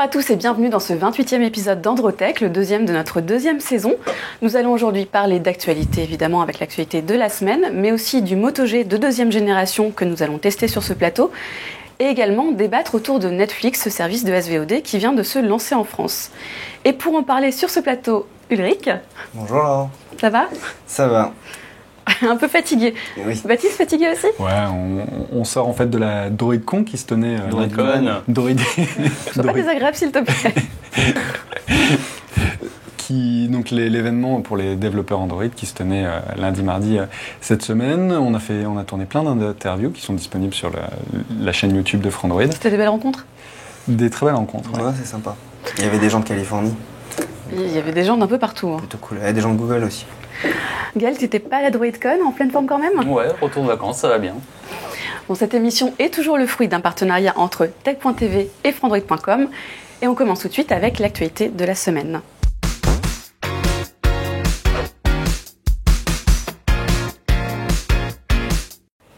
à tous et bienvenue dans ce 28e épisode d'Androtech, le deuxième de notre deuxième saison. Nous allons aujourd'hui parler d'actualité, évidemment avec l'actualité de la semaine, mais aussi du Moto G de deuxième génération que nous allons tester sur ce plateau, et également débattre autour de Netflix, ce service de SVOD qui vient de se lancer en France. Et pour en parler sur ce plateau, Ulrich. Bonjour Laurent. Ça va ? Ça va. Un peu fatigué. Oui. Baptiste, fatigué aussi ? Ouais, on sort en fait de la DroidCon qui se tenait... Sois pas désagréable s'il te plaît. Donc l'événement pour les développeurs Android qui se tenait lundi, mardi cette semaine. On a tourné plein d'interviews qui sont disponibles sur la chaîne YouTube de Frandroid. C'était des belles rencontres ? Des très belles rencontres. Ouais, c'est sympa. Il y avait des gens de Californie. Il y avait des gens d'un peu partout. Hein. Plutôt cool. Il y avait des gens de Google aussi. Gaël, t'étais pas à la DroidCon, en pleine forme quand même ? Ouais, retour de vacances, ça va bien. Bon, cette émission est toujours le fruit d'un partenariat entre tech.tv et frandroid.com. Et on commence tout de suite avec l'actualité de la semaine.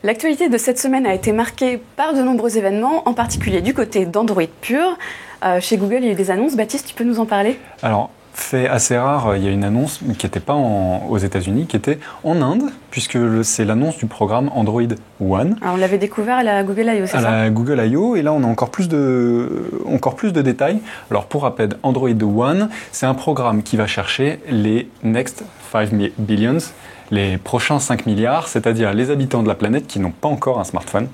L'actualité de cette semaine a été marquée par de nombreux événements, en particulier du côté d'Android pur. Chez Google, il y a eu des annonces. Baptiste, tu peux nous en parler ? Alors, fait assez rare, il y a une annonce qui n'était pas aux États-Unis, qui était en Inde, puisque c'est l'annonce du programme Android One. Alors, on l'avait découvert à la Google I.O., c'est ça ? À la Google I.O., et là on a encore plus de détails. Alors pour rappel, Android One, c'est un programme qui va chercher les Next 5 Billions, les prochains 5 milliards, c'est-à-dire les habitants de la planète qui n'ont pas encore un smartphone.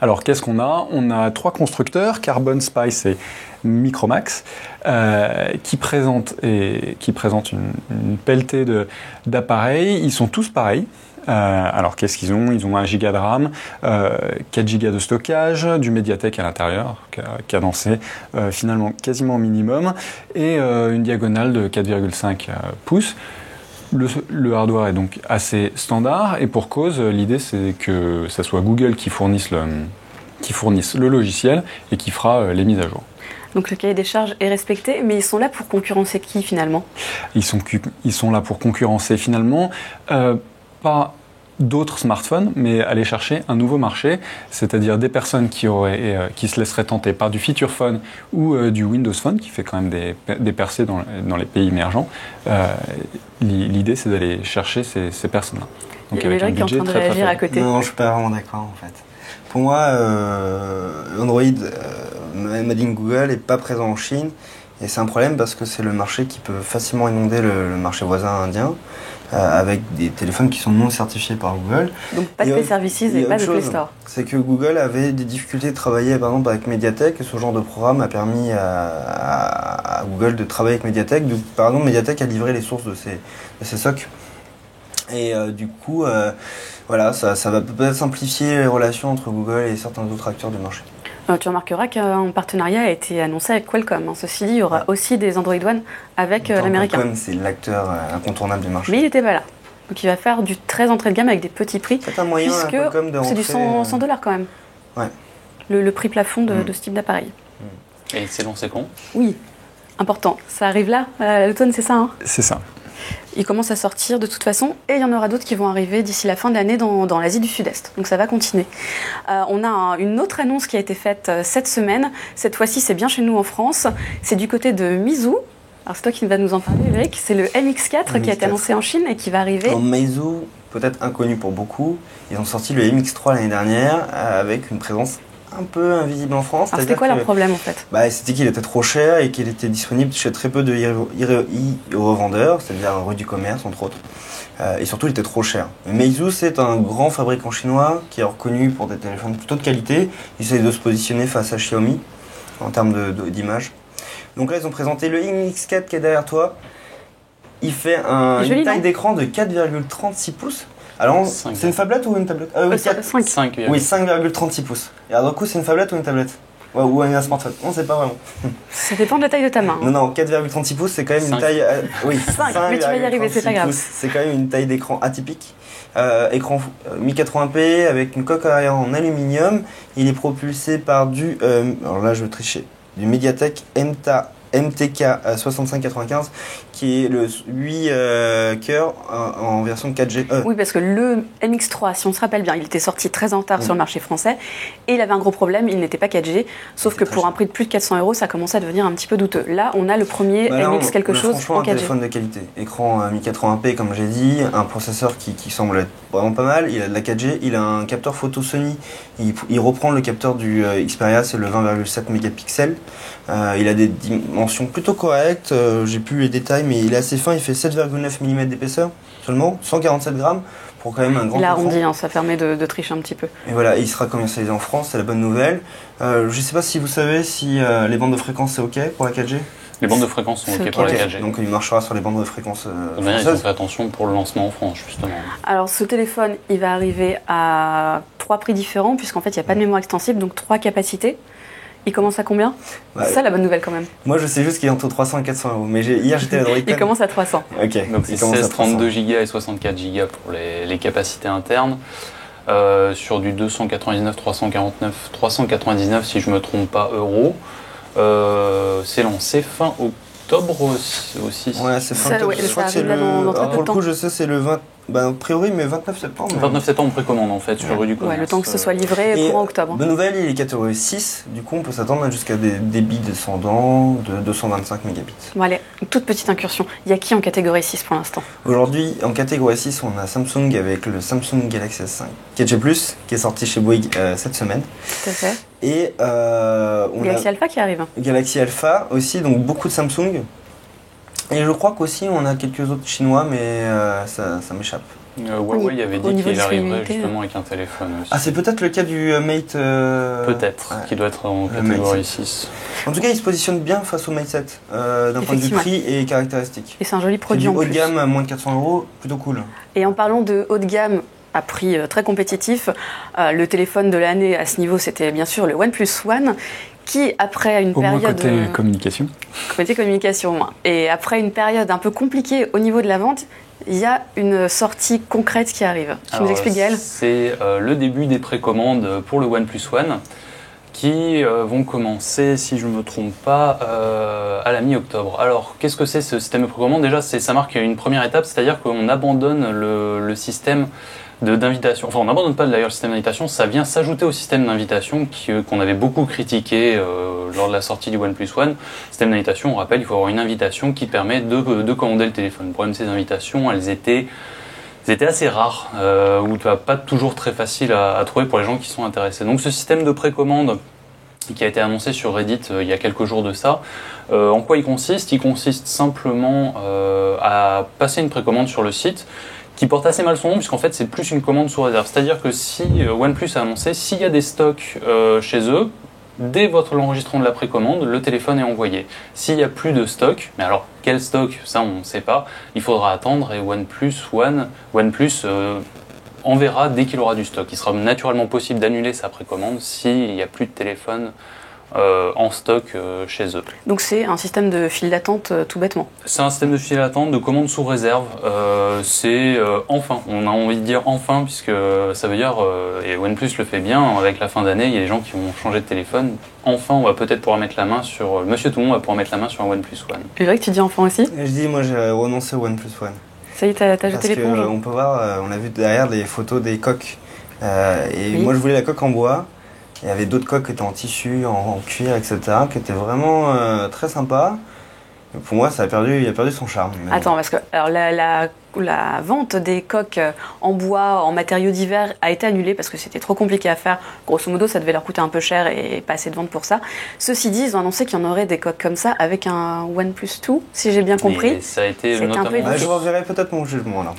Alors qu'est-ce qu'on a ? On a 3 constructeurs, Carbon, Spice et Micromax, qui présentent une pelletée d'appareils. Ils sont tous pareils. Alors qu'est-ce qu'ils ont ? Ils ont 1 giga de RAM, 4 gigas de stockage, du Mediatek à l'intérieur, cadencé finalement quasiment au minimum, et une diagonale de 4,5 pouces. Le hardware est donc assez standard, et pour cause, l'idée c'est que ça soit Google qui fournisse le logiciel et qui fera les mises à jour. Donc le cahier des charges est respecté, mais ils sont là pour concurrencer qui finalement ? Ils sont là pour concurrencer finalement pas d'autres smartphones, mais aller chercher un nouveau marché, c'est-à-dire des personnes qui se laisseraient tenter par du Feature Phone ou du Windows Phone, qui fait quand même des percées dans les pays émergents. L'idée, c'est d'aller chercher ces personnes-là. Donc avec un budget très réagir à côté. Non, je suis pas vraiment d'accord en fait. Pour moi, Android Made in Google n'est pas présent en Chine, et c'est un problème parce que c'est le marché qui peut facilement inonder le marché voisin indien. Avec des téléphones qui sont non certifiés par Google. Donc pas de Play Services et pas de Play Store. C'est que Google avait des difficultés de travailler par exemple avec Mediatek, et ce genre de programme a permis à Google de travailler avec Mediatek. Par exemple, Mediatek a livré les sources de ces SOC. Et du coup, voilà, ça va peut-être simplifier les relations entre Google et certains autres acteurs du marché. Tu remarqueras qu'un partenariat a été annoncé avec Qualcomm. Ceci dit, il y aura aussi des Android One avec l'américain. Qualcomm, c'est l'acteur incontournable du marché. Mais il n'était pas là. Donc il va faire du très entrée de gamme avec des petits prix. C'est un moyen puisque Qualcomm de rentrer, c'est du 100 $ quand même. Ouais. Le prix plafond de ce type d'appareil. Et c'est lancé quand ? Oui, important. Ça arrive là, à l'automne, c'est ça, hein ? C'est ça. Il commence à sortir de toute façon, et il y en aura d'autres qui vont arriver d'ici la fin de l'année dans l'Asie du Sud-Est. Donc ça va continuer. On a une autre annonce qui a été faite cette semaine. Cette fois-ci, c'est bien chez nous en France. C'est du côté de Meizu. Alors c'est toi qui vas nous en parler, Eric. C'est le MX4 qui a été annoncé en Chine et qui va arriver. En Meizu, peut-être inconnu pour beaucoup, ils ont sorti le MX3 l'année dernière avec une présence un peu invisible en France. Alors c'était quoi leur problème en fait ? C'était qu'il était trop cher et qu'il était disponible chez très peu de e-revendeurs, c'est-à-dire rue du commerce entre autres. Et surtout, il était trop cher. Meizu, c'est un grand fabricant chinois qui est reconnu pour des téléphones plutôt de qualité. Ils essaient de se positionner face à Xiaomi en termes d'image. Donc là, ils ont présenté le MX4 qui est derrière toi. Il fait une taille d'écran de 4,36 pouces. Alors, c'est une phablette ou une tablette 5. Oui, 5,36 pouces. Et alors, du coup, c'est une phablette ou une tablette ? Ouais, ou un smartphone ? On ne sait pas vraiment. Ça dépend de la taille de ta main. Hein. Non, 4,36 pouces, c'est quand même une taille... Oui, 5, mais tu vas y arriver, c'est pas grave. C'est quand même une taille d'écran atypique. Écran 1080p avec une coque arrière en aluminium. Il est propulsé par alors là, je vais tricher. Du Mediatek MTK 6595 qui est le 8 cœurs en version 4G. Oui, parce que le MX3, si on se rappelle bien, il était sorti très en retard sur le marché français et il avait un gros problème, il n'était pas 4G, sauf que pour un prix de plus de 400 €, ça commençait à devenir un petit peu douteux. Là, on a le premier MX quelque chose franchement en un 4G. téléphone de qualité. Écran 1080p comme j'ai dit, un processeur qui semble être vraiment pas mal, il a de la 4G, il a un capteur photo Sony, il reprend le capteur du Xperia, c'est le 20,7 mégapixels. Il a des dimensions plutôt correctes, j'ai plus les détails mais il est assez fin, il fait 7,9 mm d'épaisseur seulement, 147 grammes pour quand même un grand Il a écran. arrondi, ça permet de tricher un petit peu. Et voilà, il sera commercialisé en France, c'est la bonne nouvelle. Je sais pas si vous savez si les bandes de fréquence c'est ok pour la 4G. Les bandes de fréquence sont C'est OK ok. pour la 4G. Donc il marchera sur les bandes de fréquence Ils ont françaises. fait attention pour le lancement en France, justement. Alors ce téléphone, il va arriver à 3 prix différents, puisqu'en fait il n'y a pas de mémoire extensible, donc 3 capacités. Il commence à combien? Ouais. C'est ça la bonne nouvelle quand même. Moi je sais juste qu'il est entre 300 et 400 €. Mais hier j'étais à la Il commence à 300. Ok. Donc il c'est commence à 16, 300. 32 Go et 64 Go pour les capacités internes. Sur du 299, 349, 399 si je me trompe pas euros. C'est lancé fin octobre aussi. Ouais, c'est fin Ça, octobre. ouais, Je crois ça que c'est arrive là dans très alors, peu pour de le coup, temps. je sais, c'est le 20. Ben, a priori, mais 29 septembre. 29 septembre précommande en fait sur rue du commerce. Ouais, le temps que ce soit livré Et courant octobre. bonne nouvelle, il est catégorie 6. Du coup, on peut s'attendre jusqu'à des débits descendants de 225 mégabits. Bon allez, une toute petite incursion. Il y a qui en catégorie 6 pour l'instant? Aujourd'hui, en catégorie 6, on a Samsung avec le Samsung Galaxy S5 4G+, qui est sorti chez Bouygues cette semaine. Tout à fait. Et on Galaxy a Alpha qui arrive. Galaxy Alpha aussi, donc beaucoup de Samsung. Et je crois qu'aussi on a quelques autres chinois, mais ça m'échappe. Huawei avait Au dit niveau qu'il arriverait disponibilité, justement avec un téléphone aussi. Ah, c'est peut-être le cas du Mate. Peut-être, ouais. qui doit être en Le catégorie Mate 6. En tout cas, il se positionne bien face au Mate 7, d'un point de vue Effectivement. prix et caractéristiques. Et c'est un joli C'est produit du en haut de plus. gamme à moins de 400 €, plutôt cool. Et en parlant de haut de gamme à prix très compétitif, le téléphone de l'année à ce niveau, c'était bien sûr le OnePlus One, qui après une Au moins période côté communication. côté communication au moins, et après une période un peu compliquée au niveau de la vente, il y a une sortie concrète qui arrive. Tu nous expliques, Gaël? C'est le début des précommandes pour le OnePlus One qui vont commencer, si je ne me trompe pas, à la mi-octobre. Alors, qu'est-ce que c'est ce système de précommande? Déjà, ça marque une première étape, c'est-à-dire qu'on abandonne le système d'invitation. Enfin, on n'abandonne pas d'ailleurs le système d'invitation, ça vient s'ajouter au système d'invitation qu'on avait beaucoup critiqué lors de la sortie du OnePlus One. Système d'invitation, on rappelle, il faut avoir une invitation qui permet de commander le téléphone. Le problème de ces invitations, elles étaient assez rares, ou pas toujours très facile à trouver pour les gens qui sont intéressés. Donc ce système de précommande qui a été annoncé sur Reddit il y a quelques jours de ça, en quoi il consiste? Il consiste simplement à passer une précommande sur le site, qui porte assez mal son nom, puisqu'en fait c'est plus une commande sous réserve. C'est-à-dire que si OnePlus a annoncé, s'il y a des stocks chez eux, dès l'enregistrement de la précommande, le téléphone est envoyé. S'il n'y a plus de stock, mais alors quel stock, ça on ne sait pas, il faudra attendre et OnePlus enverra dès qu'il aura du stock. Il sera naturellement possible d'annuler sa précommande s'il n'y a plus de téléphone en stock chez eux. Donc c'est un système de file d'attente tout bêtement. C'est un système de file d'attente, de commande sous réserve. C'est enfin, on a envie de dire enfin, puisque ça veut dire, et OnePlus le fait bien, avec la fin d'année, il y a des gens qui vont changer de téléphone. Enfin, on va peut-être pouvoir mettre la main sur, monsieur tout le monde va pouvoir mettre la main sur un OnePlus One. C'est vrai que tu dis enfant aussi? Et je dis, moi j'ai renoncé au OnePlus One. Ça y est, t'as Parce jeté l'éponge? qu'on peut voir, on a vu derrière les photos des coques. Et Oui. moi je voulais la coque en bois. Il y avait d'autres coques qui étaient en tissu, en cuir, etc. qui étaient vraiment très sympas. Et pour moi, il a perdu son charme. Mais bon. Attends, parce que alors, la vente des coques en bois, en matériaux divers, a été annulée parce que c'était trop compliqué à faire. Grosso modo, ça devait leur coûter un peu cher et pas assez de vente pour ça. Ceci dit, ils ont annoncé qu'il y en aurait des coques comme ça avec un OnePlus 2, si j'ai bien compris. Et ça a été C'était un peu notamment Bah, je reverrai peut-être mon jugement là.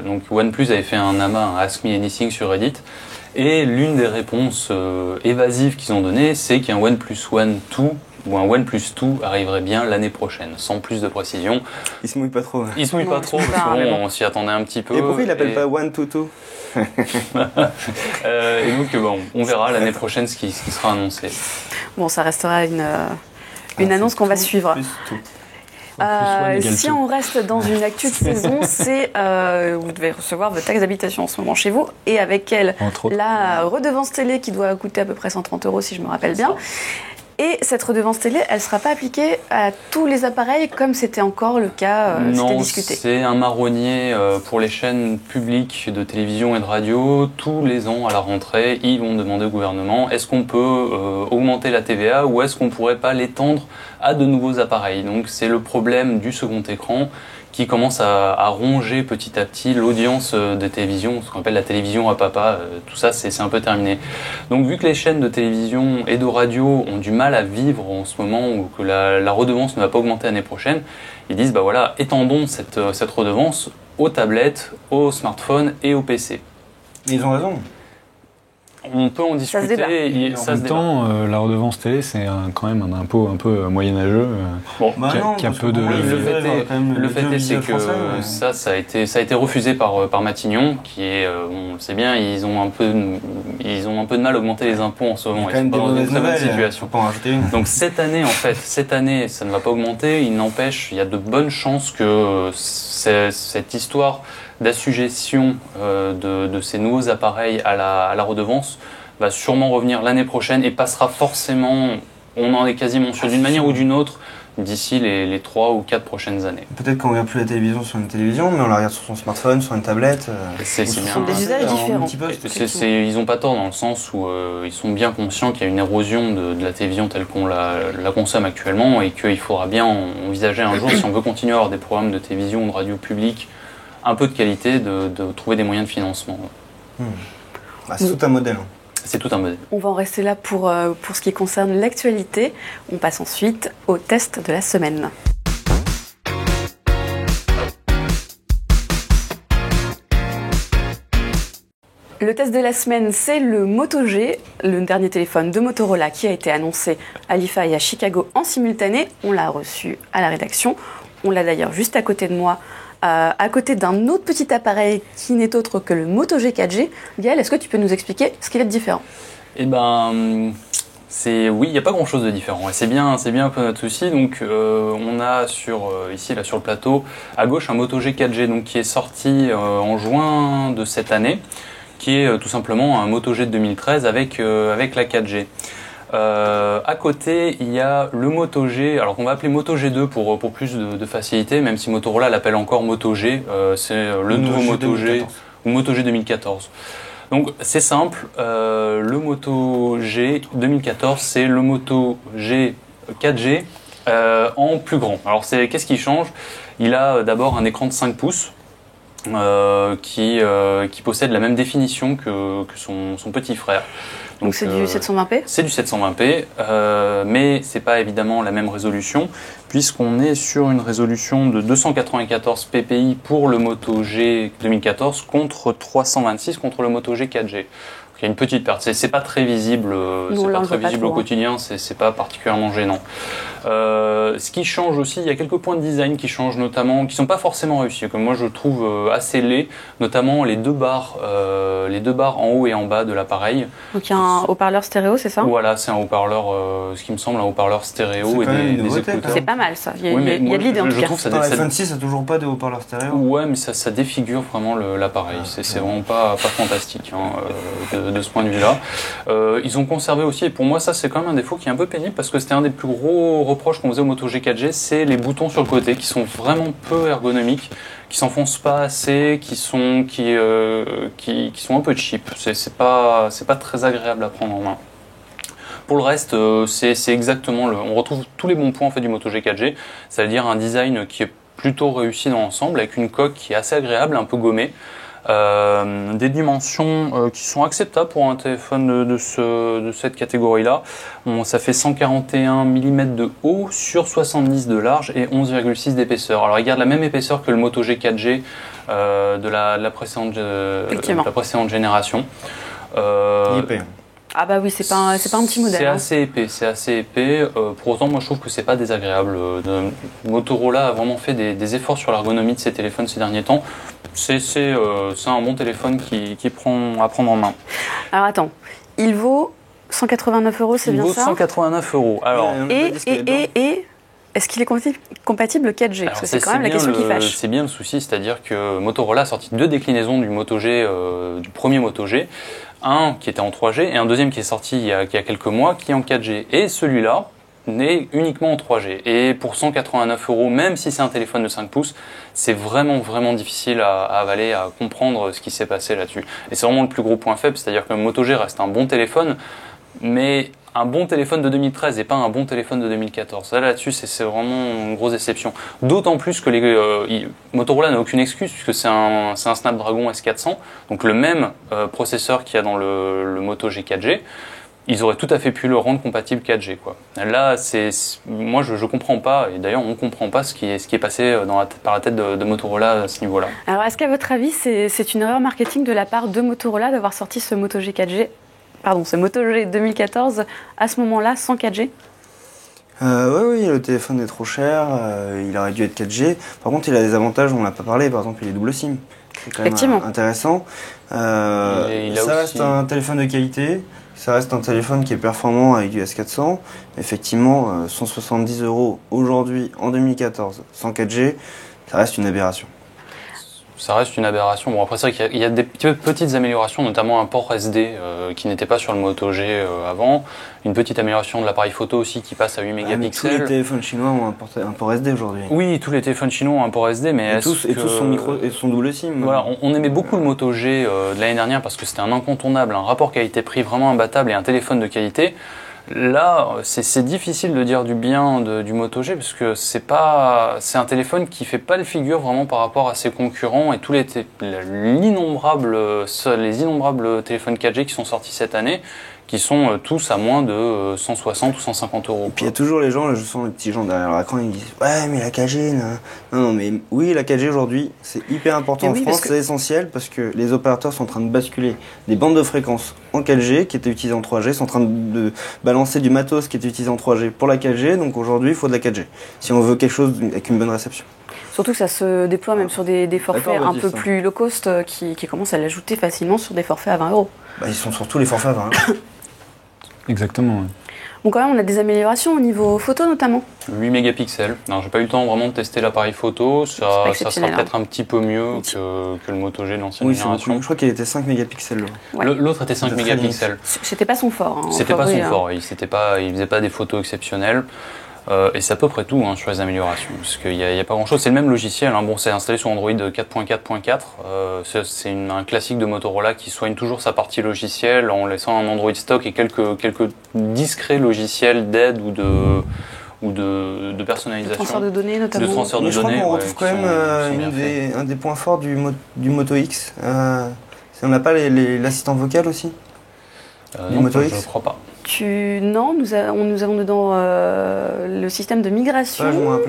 donc OnePlus avait fait un amas, un Ask Me Anything sur Reddit, et l'une des réponses évasives qu'ils ont données, c'est qu'un OnePlus One 2 ou un OnePlus 2 arriverait bien l'année prochaine, sans plus de précision. Il se mouille pas trop. Ils se mouillent Non, pas je trop, sais parce pas, que mais bon, bon. on s'y attendait un petit peu. Et pourquoi il l'appelle et- pas One Tutu? Et donc bon, on verra l'année prochaine ce qui sera annoncé. Bon, ça restera une annonce qu'on va suivre. Plus tout. One égale Si tout. on reste dans une actu de saison, c'est vous devez recevoir votre taxe d'habitation en ce moment chez vous, et avec elle Entre autres. la redevance télé qui doit coûter à peu près 130 € si je me rappelle bien. Et cette redevance télé, elle ne sera pas appliquée à tous les appareils comme c'était encore le cas, c'était Non, discuté. c'est un marronnier pour les chaînes publiques de télévision et de radio. Tous les ans, à la rentrée, ils vont demander au gouvernement est-ce qu'on peut augmenter la TVA ou est-ce qu'on ne pourrait pas l'étendre à de nouveaux appareils. Donc c'est le problème du second écran qui commence à ronger petit à petit l'audience des télévisions, ce qu'on appelle la télévision à papa, tout ça c'est un peu terminé. Donc vu que les chaînes de télévision et de radio ont du mal à vivre en ce moment ou que la redevance ne va pas augmenter l'année prochaine, ils disent bah voilà, étendons cette redevance aux tablettes, aux smartphones et aux PC. Mais ils ont raison. On peut en Ça se débat. discuter. En même temps, la redevance télé, c'est quand même un impôt un peu moyenâgeux. Bon, qui a peu de- Le fait est, c'est que ça a été refusé par Matignon, qui est, on le sait bien, ils ont un peu de mal à augmenter les impôts en ce moment. Il y a quand même des mauvaises nouvelles, situation. faut pas en rajouter une. Donc cette année, ça ne va pas augmenter. Il n'empêche, il y a de bonnes chances que cette histoire d'assujection de ces nouveaux appareils à la redevance va sûrement revenir l'année prochaine et passera forcément, on en est quasiment sûr d'une manière ou d'une autre, d'ici les 3 ou 4 prochaines années. Peut-être qu'on regarde plus la télévision sur une télévision, mais on la regarde sur son smartphone, sur une tablette. C'est Ce bien. sont des usages différents. Ils n'ont pas tort dans le sens où ils sont bien conscients qu'il y a une érosion de la télévision telle qu'on la consomme actuellement et qu'il faudra bien envisager un jour, si on veut continuer à avoir des programmes de télévision ou de radio publique un peu de qualité, de trouver des moyens de financement. Ah, c'est tout un modèle. C'est tout un modèle. On va en rester là pour ce qui concerne l'actualité. On passe ensuite au test de la semaine. Le test de la semaine, c'est le Moto G, le dernier téléphone de Motorola qui a été annoncé à l'IFA et à Chicago en simultané. On l'a reçu à la rédaction. On l'a d'ailleurs juste à côté de moi, à côté d'un autre petit appareil qui n'est autre que le Moto G 4G. Gaël, est-ce que tu peux nous expliquer ce qu'il y a de différent ? Eh ben, oui, il n'y a pas grand-chose de différent. Et c'est bien un peu notre souci. Donc, on a ici là sur le plateau, à gauche, un Moto G 4G donc, qui est sorti en juin de cette année, qui est tout simplement un Moto G de 2013 avec la 4G. À côté, il y a le Moto G, alors qu'on va appeler Moto G2 pour plus de facilité, même si Motorola l'appelle encore Moto G, c'est le nouveau Moto G ou Moto G 2014. Donc c'est simple, le Moto G 2014, c'est le Moto G 4G en plus grand. Alors qu'est-ce qui change ? Il a d'abord un écran de 5 pouces. Qui possède la même définition que son petit frère. Donc c'est du 720p ? C'est du 720p, mais c'est pas évidemment la même résolution, puisqu'on est sur une résolution de 294 ppi pour le Moto G 2014 contre 326 contre le Moto G 4G. Il y a une petite perte. C'est pas très visible, au quotidien, c'est pas particulièrement gênant. Ce qui change aussi, il y a quelques points de design qui changent notamment, qui sont pas forcément réussis, que moi je trouve assez laids, notamment les deux barres en haut et en bas de l'appareil. Donc il y a un haut-parleur stéréo, c'est ça ? Voilà, c'est un haut-parleur, ce qui me semble un haut-parleur stéréo et des écouteurs. C'est pas mal ça, il y a moi, de l'idée en tout cas. Ça, Dans l'iPhone 6, ça n'a toujours pas de haut-parleur stéréo. Ouais, mais ça défigure vraiment l'appareil. C'est vraiment pas fantastique de ce point de vue-là. Ils ont conservé aussi, et pour moi ça c'est quand même un défaut qui est un peu pénible parce que c'était un des plus gros reproches qu'on faisait au Moto G 4G, c'est les boutons sur le côté qui sont vraiment peu ergonomiques, qui s'enfoncent pas assez, qui sont un peu cheap. C'est pas très agréable à prendre en main. Pour le reste, c'est exactement on retrouve tous les bons points en fait du Moto G 4G, c'est-à-dire un design qui est plutôt réussi dans l'ensemble avec une coque qui est assez agréable, un peu gommée. Des dimensions qui sont acceptables pour un téléphone de cette catégorie-là. Ça fait 141 mm de haut sur 70 de large et 11,6 d'épaisseur. Alors il garde la même épaisseur que le Moto G 4G de la précédente génération. Il est épais. Ah bah oui, c'est pas un petit modèle. C'est assez épais. Pour autant, moi je trouve que c'est pas désagréable. Motorola a vraiment fait des efforts sur l'ergonomie de ses téléphones ces derniers temps. C'est un bon téléphone qui prend à prendre en main. Alors attends, il vaut 189 €, c'est bien ça ? Il vaut 189 €. Alors, Est-ce qu'il est compatible 4G? Parce que c'est quand même la question qui fâche. C'est bien le souci, c'est-à-dire que Motorola a sorti 2 déclinaisons du Moto G, du premier Moto G, un qui était en 3G et un deuxième qui est sorti il y a quelques mois qui est en 4G. Et celui-là n'est uniquement en 3G. Et pour 189 €, même si c'est un téléphone de 5 pouces, c'est vraiment difficile à avaler, à comprendre ce qui s'est passé là-dessus. Et c'est vraiment le plus gros point faible, c'est-à-dire que le Moto G reste un bon téléphone, mais un bon téléphone de 2013 et pas un bon téléphone de 2014. Là-dessus, c'est vraiment une grosse déception. D'autant plus que Motorola n'a aucune excuse puisque c'est un Snapdragon S400, donc le même processeur qu'il y a dans le Moto G 4G. Ils auraient tout à fait pu le rendre compatible 4G, quoi. Là, moi, je comprends pas, et d'ailleurs, on comprend pas ce qui est passé par la tête de Motorola à ce niveau-là. Alors, est-ce qu'à votre avis, c'est une erreur marketing de la part de Motorola d'avoir sorti ce Moto G 4G, ce Moto G 2014 à ce moment-là sans 4G? Oui, le téléphone est trop cher, il aurait dû être 4G. Par contre, il a des avantages, on n'a pas parlé, par exemple, il est double SIM. C'est quand même intéressant. Ça reste un téléphone de qualité. Ça reste un téléphone qui est performant avec du S400. Effectivement, 170 € aujourd'hui, en 2014, sans 4G, ça reste une aberration. Ça reste une aberration. Bon, après, c'est vrai qu'il y a des petites améliorations, notamment un port SD qui n'était pas sur le Moto G avant. Une petite amélioration de l'appareil photo aussi qui passe à 8 mégapixels. Tous les téléphones chinois ont un port SD aujourd'hui. Oui, tous les téléphones chinois ont un port SD, mais tous sont double SIM. Voilà, on aimait beaucoup le Moto G de l'année dernière parce que c'était un incontournable, un rapport qualité-prix vraiment imbattable et un téléphone de qualité. Là, c'est difficile de dire du bien du Moto G parce que c'est un téléphone qui fait pas le figure vraiment par rapport à ses concurrents et tous les innombrables téléphones 4G qui sont sortis cette année, qui sont tous à moins de 160 ou 150 €. Et puis il y a toujours les gens, je sens les petits gens derrière l'écran, ils disent ouais mais la 4G, non mais oui la 4G aujourd'hui c'est hyper important en France, c'est essentiel parce que les opérateurs sont en train de basculer des bandes de fréquences en 4G qui étaient utilisées en 3G, sont en train de balancer du matos qui était utilisé en 3G pour la 4G, donc aujourd'hui il faut de la 4G si on veut quelque chose avec une bonne réception. Surtout que ça se déploie même sur des forfaits un peu plus low cost qui commencent à l'ajouter facilement sur des forfaits à 20 €. Ils sont surtout les forfaits à 20 €. Exactement. Ouais. Bon, quand même, on a des améliorations au niveau photo notamment. 8 mégapixels. Alors, j'ai pas eu le temps vraiment de tester l'appareil photo. Ça sera peut-être un petit peu mieux que le Moto G de l'ancienne génération. Je crois qu'il était 5 mégapixels. Ouais. L'autre était 5 mégapixels. C'était pas son fort. C'était pas son fort. Il faisait pas des photos exceptionnelles. Et c'est à peu près tout sur les améliorations, parce qu'il n'y a pas grand chose. C'est le même logiciel, Bon, c'est installé sur Android 4.4.4. C'est un classique de Motorola qui soigne toujours sa partie logicielle en laissant un Android stock et quelques discrets logiciels d'aide ou de personnalisation. De transfert de données notamment. De transfert de je données. Je crois qu'on retrouve quand même un des points forts du Moto X. On n'a pas l'assistant vocal aussi non, Moto X. Je crois pas. Non, nous avons dedans le système de migration,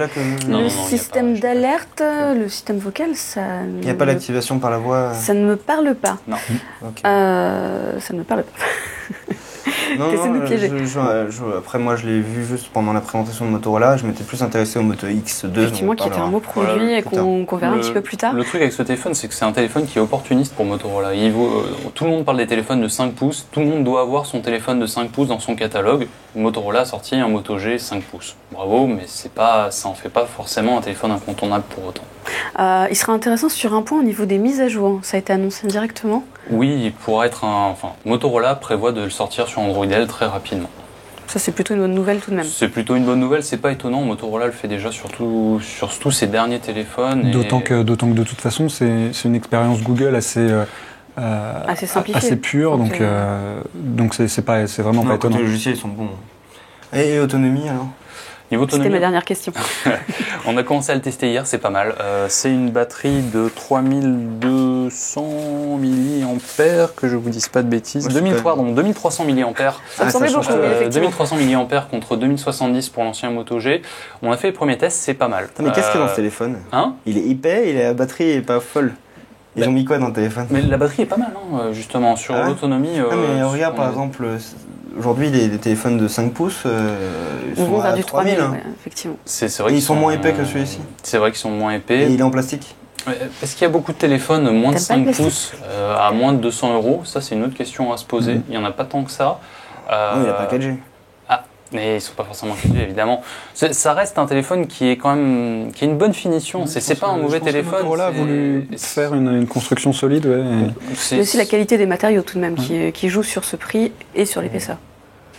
le système d'alerte, le système vocal, ça... Il n'y a pas l'activation par la voix. Ça ne me parle pas. Non. Okay. Ça ne me parle pas. Après moi je l'ai vu juste pendant la présentation de Motorola, je m'étais plus intéressé au Moto X2. Effectivement, qui était un beau produit et qu'on verra un petit peu plus tard. Le truc avec ce téléphone, c'est que c'est un téléphone qui est opportuniste pour Motorola. Tout le monde parle des téléphones de 5 pouces, tout le monde doit avoir son téléphone de 5 pouces dans son catalogue. Motorola a sorti un Moto G 5 pouces. Bravo, mais ça en fait pas forcément un téléphone incontournable pour autant. Il sera intéressant sur un point au niveau des mises à jour. Ça a été annoncé directement. Oui, il pourra être Motorola prévoit de le sortir sur Android L très rapidement. Ça, c'est plutôt une bonne nouvelle tout de même. C'est plutôt une bonne nouvelle, c'est pas étonnant. Motorola le fait déjà sur tous ses derniers téléphones. D'autant que de toute façon, c'est une expérience Google assez simplifiée, assez pure, donc c'est vraiment pas étonnant. Les logiciels sont bons. Et autonomie alors? C'était ma dernière question. On a commencé à le tester hier, c'est pas mal. C'est une batterie de 3200 mAh, que je vous dise pas de bêtises. 2300 mAh. Ça me semblait beaucoup, effectivement. 2300 mAh contre 2070 pour l'ancien Moto G. On a fait les premiers tests, c'est pas mal. Mais qu'est-ce qu'il y a dans ce téléphone? Il est épais et la batterie est pas folle. Ils ont mis quoi dans le téléphone? Mais la batterie est pas mal, justement, sur l'autonomie. mais regarde par exemple... Aujourd'hui, les téléphones de 5 pouces, ils sont à 3000. Effectivement. C'est vrai ils sont moins épais que celui-ci. C'est vrai qu'ils sont moins épais. Et il est en plastique. Est-ce qu'il y a beaucoup de téléphones moins de 5 pouces à moins de 200 €? Ça, c'est une autre question à se poser. Il n'y en a pas tant que ça. Non, il n'a pas 4G. Mais ils sont pas forcément 4G, évidemment. Ça reste un téléphone qui est quand même qui a une bonne finition. C'est pas un mauvais téléphone. Motorola a voulu faire une construction solide. Ouais. C'est aussi la qualité des matériaux tout de même qui joue sur ce prix et sur l'épaisseur.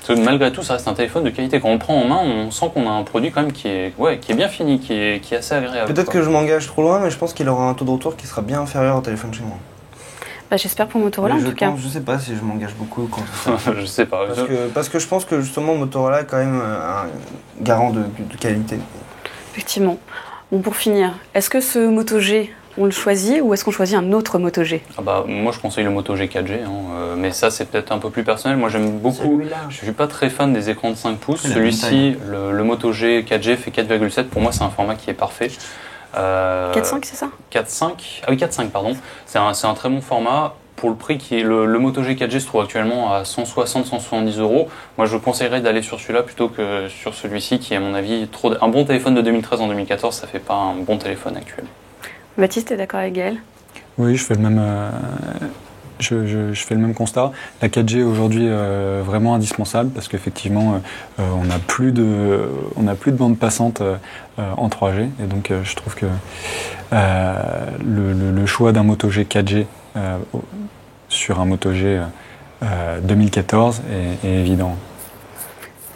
Malgré tout, ça reste un téléphone de qualité. Quand on le prend en main, on sent qu'on a un produit quand même qui est bien fini, qui est assez agréable. Peut-être que je m'engage trop loin, mais je pense qu'il aura un taux de retour qui sera bien inférieur au téléphone chinois. Bah, j'espère pour Motorola en tout cas. Je sais pas si je m'engage beaucoup quand je sais pas. Parce que je pense que justement Motorola est quand même un garant de qualité. Effectivement. Bon, pour finir, est-ce que ce Moto G, on le choisit ou est-ce qu'on choisit un autre Moto G? Moi je conseille le Moto G 4G, mais ça c'est peut-être un peu plus personnel. Moi j'aime beaucoup, je suis pas très fan des écrans de 5 pouces. Celui-ci, le Moto G 4G fait 4,7. Pour moi c'est un format qui est parfait. 4.5 c'est ça? 4.5, ah oui 4.5 pardon. C'est un très bon format. Pour le prix qui est le Moto G 4G se trouve actuellement à 160-170 €. Moi je conseillerais d'aller sur celui-là plutôt que sur celui-ci qui est à mon avis un bon téléphone de 2013 en 2014, ça fait pas un bon téléphone actuel. Baptiste, t'es d'accord avec Gaël? Oui, je fais le même. Je fais le même constat. La 4G aujourd'hui vraiment indispensable parce qu'effectivement on n'a plus de bande passante en 3G et donc je trouve que le choix d'un Moto G 4G sur un Moto G 2014 est évident.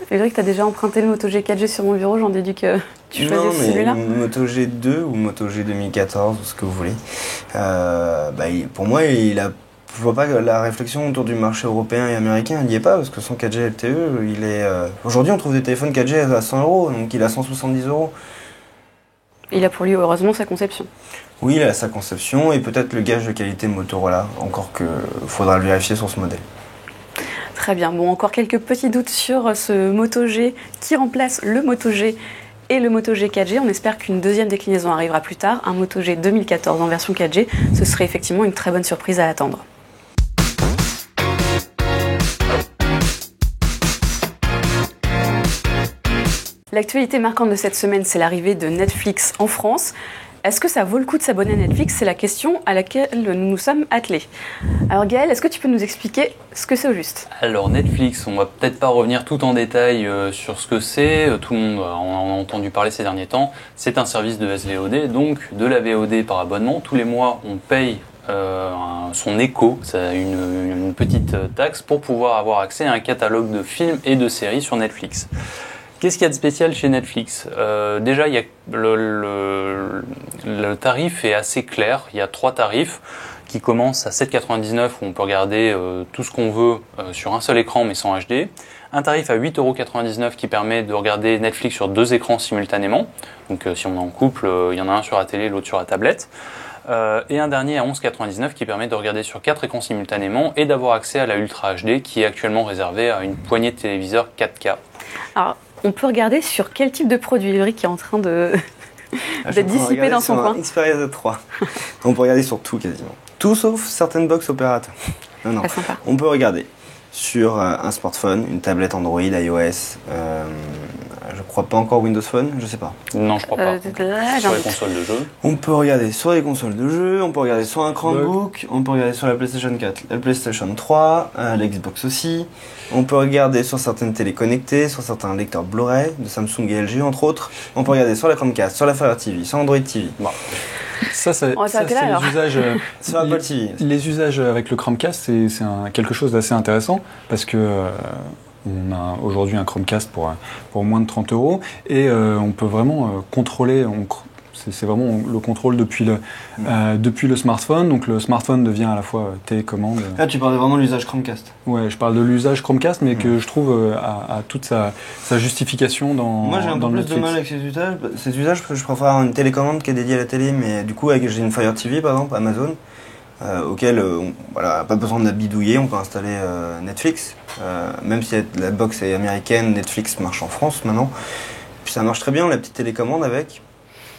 Cédric, t'as déjà emprunté le Moto G 4G sur mon bureau, j'en déduis que tu choisis celui-là. Moto G2 ou Moto G 2014, ce que vous voulez. Pour moi, je vois pas la réflexion autour du marché européen et américain, il n'y est pas, parce que son 4G LTE, il est... Aujourd'hui, on trouve des téléphones 4G à 100 €, donc il a 170 €. Il a pour lui, heureusement, sa conception. Oui, il a sa conception, et peut-être le gage de qualité Motorola, encore que faudra le vérifier sur ce modèle. Très bien. Bon, encore quelques petits doutes sur ce Moto G qui remplace le Moto G et le Moto G 4G. On espère qu'une deuxième déclinaison arrivera plus tard. Un Moto G 2014 en version 4G, ce serait effectivement une très bonne surprise à attendre. L'actualité marquante de cette semaine, c'est l'arrivée de Netflix en France. Est-ce que ça vaut le coup de s'abonner à Netflix? C'est la question à laquelle nous nous sommes attelés. Alors Gaël, est-ce que tu peux nous expliquer ce que c'est au juste? Alors Netflix, on va peut-être pas revenir tout en détail sur ce que c'est. Tout le monde en a entendu parler ces derniers temps. C'est un service de SVOD, donc de la VOD par abonnement. Tous les mois, on paye son écho, c'est une petite taxe pour pouvoir avoir accès à un catalogue de films et de séries sur Netflix. Qu'est-ce qu'il y a de spécial chez Netflix? Déjà, il y a le tarif est assez clair. Il y a 3 tarifs qui commencent à 7,99 où on peut regarder tout ce qu'on veut sur un seul écran mais sans HD. Un tarif à 8,99 € qui permet de regarder Netflix sur 2 écrans simultanément. Donc si on est en couple, il y en a un sur la télé, l'autre sur la tablette. Et un dernier à 11,99 € qui permet de regarder sur 4 écrans simultanément et d'avoir accès à la Ultra HD qui est actuellement réservée à une poignée de téléviseurs 4K. Alors, on peut regarder sur quel type de produit Ulrich qui est en train d'être dissipé dans son coin. Xperia Z3. On peut regarder sur tout quasiment. Tout sauf certaines box opérateurs. Non. Sympa. On peut regarder sur un smartphone, une tablette Android, iOS. Je crois pas encore Windows Phone, je sais pas. Non, je crois pas. Sur les consoles de jeu. On peut regarder sur les consoles de jeu, on peut regarder sur un Chromebook, on peut regarder sur la PlayStation 4, la PlayStation 3, l'Xbox aussi. On peut regarder sur certaines télés connectées, sur certains lecteurs Blu-ray de Samsung et LG entre autres. On peut regarder sur la Chromecast, sur la Fire TV, sur Android TV. Bon. Ça c'est les usages. Sur Apple TV. Les usages avec le Chromecast, c'est quelque chose d'assez intéressant parce que on a aujourd'hui un Chromecast pour moins de 30 € et on peut vraiment contrôler. C'est vraiment le contrôle depuis le smartphone. Donc le smartphone devient à la fois télécommande. Là, tu parlais vraiment de l'usage Chromecast. Ouais, je parle de l'usage Chromecast, mais que je trouve a toute sa justification dans Moi, j'ai un peu plus de mal avec ces usages. Ces usages, parce que je préfère une télécommande qui est dédiée à la télé, mais du coup, j'ai une Fire TV, par exemple, Amazon, auquel pas besoin de la bidouiller, on peut installer Netflix. Même si la box est américaine, Netflix marche en France maintenant. Puis ça marche très bien, la petite télécommande avec.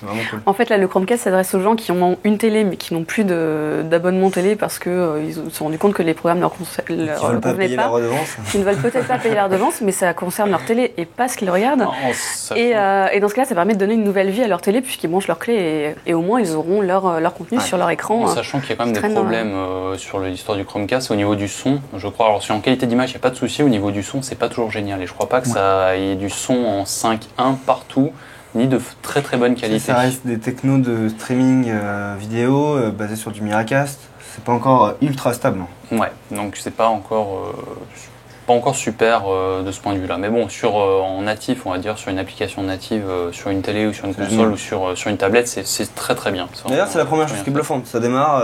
c'est vraiment cool. En fait, là, le Chromecast s'adresse aux gens qui ont une télé mais qui n'ont plus d'abonnement télé parce qu'ils se sont rendus compte que les programmes leur Ils ne veulent pas convenaient payer la pas. redevance. Ils ne veulent peut-être pas payer la redevance, mais ça concerne leur télé et pas ce qu'ils regardent. En sachant- Et dans ce cas-là, ça permet de donner une nouvelle vie à leur télé puisqu'ils branchent leur clé et au moins ils auront leur contenu Ouais. sur leur écran. En sachant qu'il y a quand même des traîne dans problèmes sur l'histoire du Chromecast au niveau du son, je crois. Alors, sur en qualité d'image, il n'y a pas de souci. Au niveau du son, c'est pas toujours génial. Et je crois pas que ça ait du son en 5.1 partout, ni de très très bonne qualité. Ça reste des technos de streaming vidéo basés sur du Miracast. C'est pas encore ultra stable. Non. Ouais, donc c'est pas encore super de ce point de vue-là. Mais bon, en natif, on va dire, sur une application native, sur une télé ou sur une C'est console génial. ou sur une tablette, c'est très très bien. D'ailleurs, c'est la première chose qui est bluffante. Ça démarre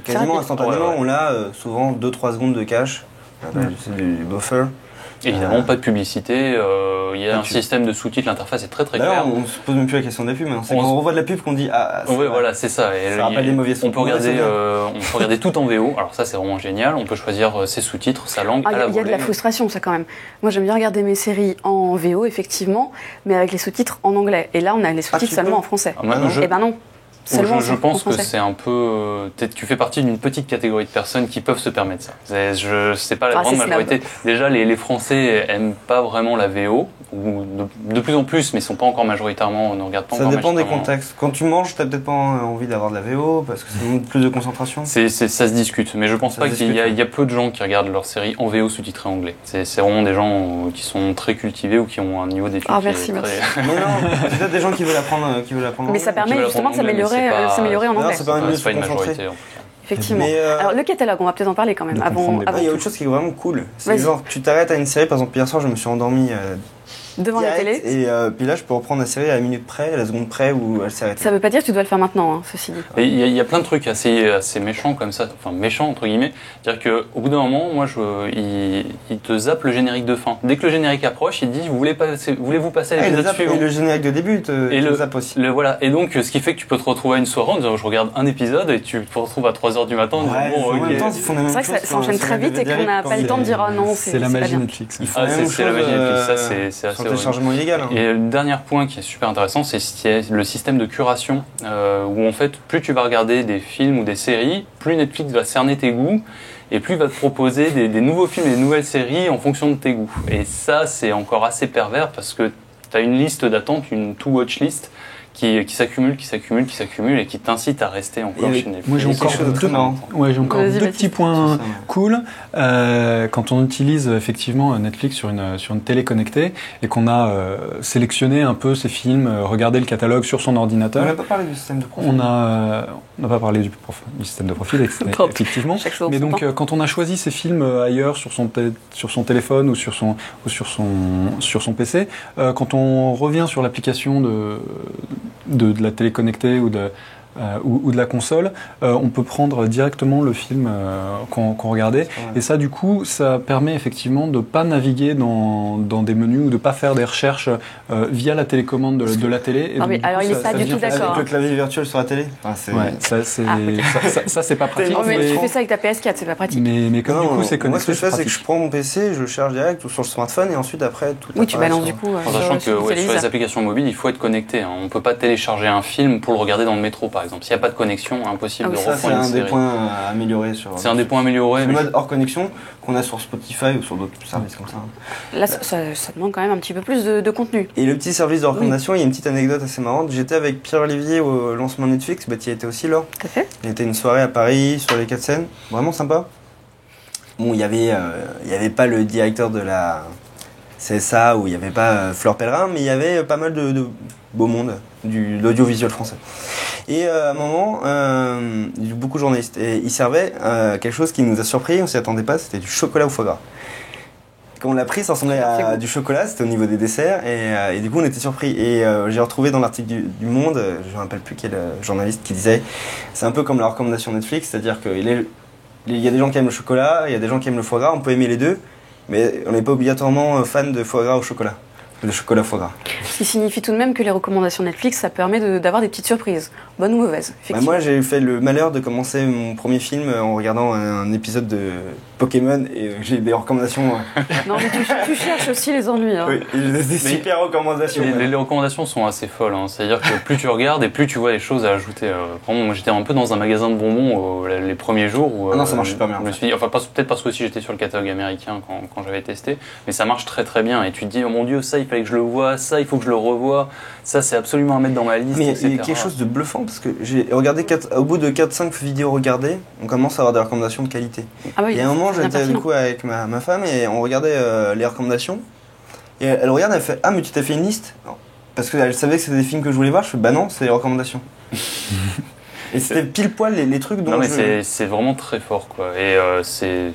quasiment rapide. instantanément. Ouais. On a souvent 2-3 secondes de cache. C'est du buffer. Évidemment, pas de publicité. Il y a Pas un de pub. système de sous-titres, l'interface est très très D'ailleurs, claire. on se pose même plus la question des pubs. Maintenant. C'est On quand se- on revoit de la pub qu'on dit ah. Oui, voilà, c'est ça. Et Ça rappelle les mauvais sons. on peut Mauvais regarder, souvenirs. on peut regarder tout en VO. Alors ça, c'est vraiment génial. On peut choisir ses sous-titres, sa langue Ah, à la il y a de la volée. frustration, ça quand même. Moi, j'aime bien regarder mes séries en VO, effectivement, mais avec les sous-titres en anglais. Et là, on a les sous-titres tu seulement peux en français. Ah, moi, Ah non. je- Eh ben non, seulement je en pense que français. c'est un peu. Tu fais partie d'une petite catégorie de personnes qui peuvent se permettre ça. C'est pas la Ah, grande c'est snob. majorité. Déjà, les Français aiment pas vraiment la VO, ou de plus en plus, mais ils sont pas encore majoritairement. On ne regarde pas Ça encore dépend des majoritairement. contextes. Quand tu manges, t'as peut-être pas envie d'avoir de la VO parce que ça demande plus de concentration. Ça se discute, mais je pense Ça pas se qu'il discute, y a peu de gens qui regardent leur série en VO sous-titrée anglais. C'est vraiment des gens qui sont très cultivés ou qui ont un niveau d'études Ah, qui merci, est très... Mais non, c'est peut-être des gens qui veulent apprendre. Mais ça permet veulent justement de apprendre l'anglais, s'améliorer mais c'est pas- s'améliorer en Non, anglais. c'est pas mieux de C'est pas se une concentrer. majorité. En tout cas. Effectivement. Mais, Alors, le catalogue, on va peut-être en parler quand même, De avant comprendre les Ah, il y a tout. autre chose qui est vraiment cool. C'est Vas-y. genre, tu t'arrêtes à une série, par exemple, hier soir, je me suis endormi Devant la direct, télé. et puis là, je peux reprendre la série à la minute près, à la seconde près où elle s'est arrêtée. Ça veut pas dire que tu dois le faire maintenant, hein, ceci dit. Et il y a plein de trucs assez méchants comme ça, enfin méchants entre guillemets. C'est-à-dire qu'au bout d'un moment, il te zappe le générique de fin. Dès que le générique approche, il dit voulez-vous passer à Ah, et, l'épisode suivant. le générique de début te Et te zappe aussi. Voilà. Et donc, ce qui fait que tu peux te retrouver à une soirée en disant je regarde un épisode et tu te retrouves à 3h du matin en disant Ouais, bon, en ok. même temps, ils font la même C'est vrai que chose ça sur- enchaîne sur très les vite et DVD qu'on n'a pas le temps de dire ah non, C'est la pas magie bien. Netflix. Ils font Ah, la même c'est la chose, magie Netflix, ça, c'est assez sur le horrible. téléchargement illégal. hein. Et le dernier point qui est super intéressant, c'est le système de curation, où en fait, plus tu vas regarder des films ou des séries, plus Netflix va cerner tes goûts, et plus il va te proposer des nouveaux films et des nouvelles séries en fonction de tes goûts. Et ça, c'est encore assez pervers, parce que tu as une liste d'attente, une to-watch list, qui s'accumule, et qui t'incite à rester encore Et chez Netflix. Moi, j'ai Il y a encore quelque chose de très marrant. j'ai encore Vas-y, deux Baptiste. petits points C'est ça, ouais. cool. Quand on utilise effectivement Netflix sur une télé connectée et qu'on a sélectionné un peu ses films, regardé le catalogue sur son On ordinateur, n'a pas parlé du système de profil. on n'a pas parlé du système de profil, Pardon. effectivement. Chaque chose en Mais son donc, temps. quand on a choisi ces films ailleurs sur son téléphone ou sur son PC, quand on revient sur l'application de la télé connectée ou de la console, on peut prendre directement le film qu'on regardait. Ouais. Et ça, du coup, ça permet effectivement de ne pas naviguer dans des menus ou de ne pas faire des recherches via la télécommande de la télé. Et Non, donc, mais du coup, alors, il est ça- pas ça du devient tout d'accord, facile. Avec le clavier virtuel sur la télé. Enfin, c'est- Ouais, ça, c'est pas pratique. Oh, mais tu mais, fais ça avec ta PS4, c'est pas pratique. mais comme du Non, coup, c'est moi, ce que connecté, je fais, c'est que pratique. je prends mon PC, je le charge direct ou sur le smartphone et ensuite après tout. Oui, tu apparaît balances sur- du coup En sachant que sur le sur les téléviseur. applications mobiles, il faut être connecté. Hein. On ne peut pas télécharger un film pour le regarder dans le métro, par exemple. S'il n'y a pas de connexion, impossible Ah oui, de Ça, c'est reprendre une un des série. points à améliorer sur. C'est un des points améliorés. Le mais mode hors connexion qu'on a sur Spotify ou sur d'autres services comme ça. Là, ça demande quand même un petit peu plus de contenu. Et le petit service de recommandation, il y a une petite anecdote assez marrante. J'étais avec Pierre-Olivier au lancement de Netflix, bah, tu y étais aussi là. Tout à fait. Il était une soirée à Paris sur les 4 scènes, vraiment sympa. Bon, il y avait pas le directeur de la CSA ou il y avait pas Fleur Pellerin, mais il y avait pas mal de beau monde de l'audiovisuel français. Et à un moment, beaucoup de journalistes, et ils servaient quelque chose qui nous a surpris, on s'y attendait pas, c'était du chocolat au foie gras. Quand on l'a pris, ça ressemblait C'est à bon. du chocolat, c'était au niveau des desserts, et du coup on était surpris. Et j'ai retrouvé dans l'article du Monde, je ne me rappelle plus quel journaliste qui disait, c'est un peu comme la recommandation Netflix, c'est-à-dire qu'il y a des gens qui aiment le chocolat, il y a des gens qui aiment le foie gras, on peut aimer les deux, mais on n'est pas obligatoirement fan de foie gras au chocolat. De chocolat au foie gras. Ce qui signifie tout de même que les recommandations Netflix, ça permet d'avoir des petites surprises, bonnes ou mauvaises. Bah, Effectivement. moi j'ai fait le malheur de commencer mon premier film en regardant un épisode de Pokémon et j'ai des recommandations. Non, mais tu cherches aussi les ennuis. Hein. Oui, des super recommandations. Les recommandations sont assez folles, hein. C'est-à-dire que plus tu regardes et plus tu vois des choses à ajouter. Vraiment, moi j'étais un peu dans un magasin de bonbons les premiers jours où non, ça marche super bien. Je me suis dit, enfin peut-être parce que aussi j'étais sur le catalogue américain quand j'avais testé, mais ça marche très très bien et tu te dis oh mon dieu, ça il fallait que je le voie, ça il faut que je le revoie, ça c'est absolument à mettre dans ma liste. Mais etc. il y a quelque chose de bluffant parce que j'ai regardé au bout de 4-5 vidéos regardées, on commence à avoir des recommandations de qualité. Ah oui, il y a un moment, c'est j'étais du coup avec ma femme et on regardait les recommandations. Et elle regarde, elle fait ah mais tu t'es fait une liste? Non. Parce qu'elle savait que c'était des films que je voulais voir. Je fais bah non, c'est les recommandations. Et c'était pile poil les trucs dont non mais c'est vraiment très fort quoi. Et c'est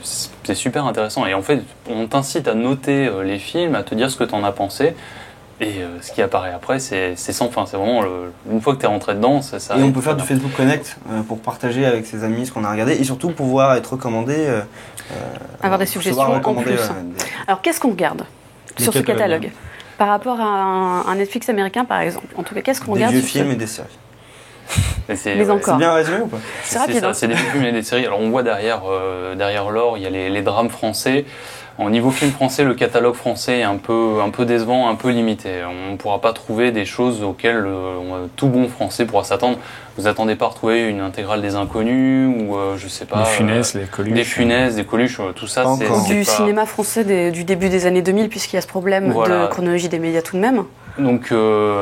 super intéressant. Et en fait, on t'incite à noter les films, à te dire ce que t'en as pensé. Et ce qui apparaît après, c'est sans fin. C'est vraiment une fois que tu es rentré dedans, ça. Et on peut faire du Facebook Connect pour partager avec ses amis ce qu'on a regardé et surtout pouvoir être recommandé. Avoir des suggestions en plus. Alors qu'est-ce qu'on regarde sur ce catalogue par rapport à un Netflix américain par exemple? En tout cas, qu'est-ce qu'on regarde? Des vieux films et des séries. Mais encore. C'est bien résumé ou pas? C'est rapide. C'est des films et des séries. Alors on voit derrière l'or, il y a les drames français. Au niveau film français, le catalogue français est un peu décevant, un peu limité. On ne pourra pas trouver des choses auxquelles tout bon français pourra s'attendre. Vous attendez pas à retrouver une intégrale des Inconnus ou je sais pas. Les Funès, les Coluches. Des Funès, des Coluches, tout ça. C'est du cinéma français du début des années 2000 puisqu'il y a ce problème de chronologie des médias tout de même. Donc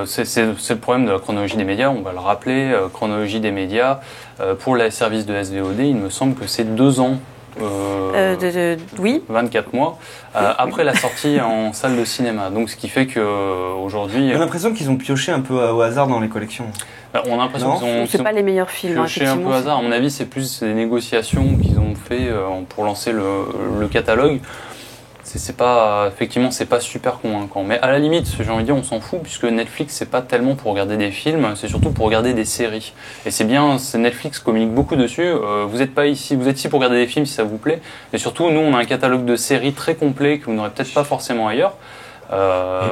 c'est le problème de la chronologie des médias, on va le rappeler. Chronologie des médias, pour les services de SVOD, il me semble que c'est 2 ans. Oui. 24 mois après la sortie en salle de cinéma. Donc ce qui fait qu'aujourd'hui... On a l'impression qu'ils ont pioché un peu au hasard dans les collections. On a l'impression qu'ils ont... C'est pas les meilleurs films. Pioché un peu au hasard. À mon avis, c'est plus des négociations qu'ils ont fait pour lancer le catalogue. C'est pas, effectivement, c'est pas super convaincant. Mais à la limite, j'ai envie de dire, on s'en fout, puisque Netflix, c'est pas tellement pour regarder des films, c'est surtout pour regarder des séries. Et c'est bien, Netflix communique beaucoup dessus. Vous êtes pas ici, vous êtes ici pour regarder des films si ça vous plaît. Et surtout, nous, on a un catalogue de séries très complet que vous n'aurez peut-être pas forcément ailleurs.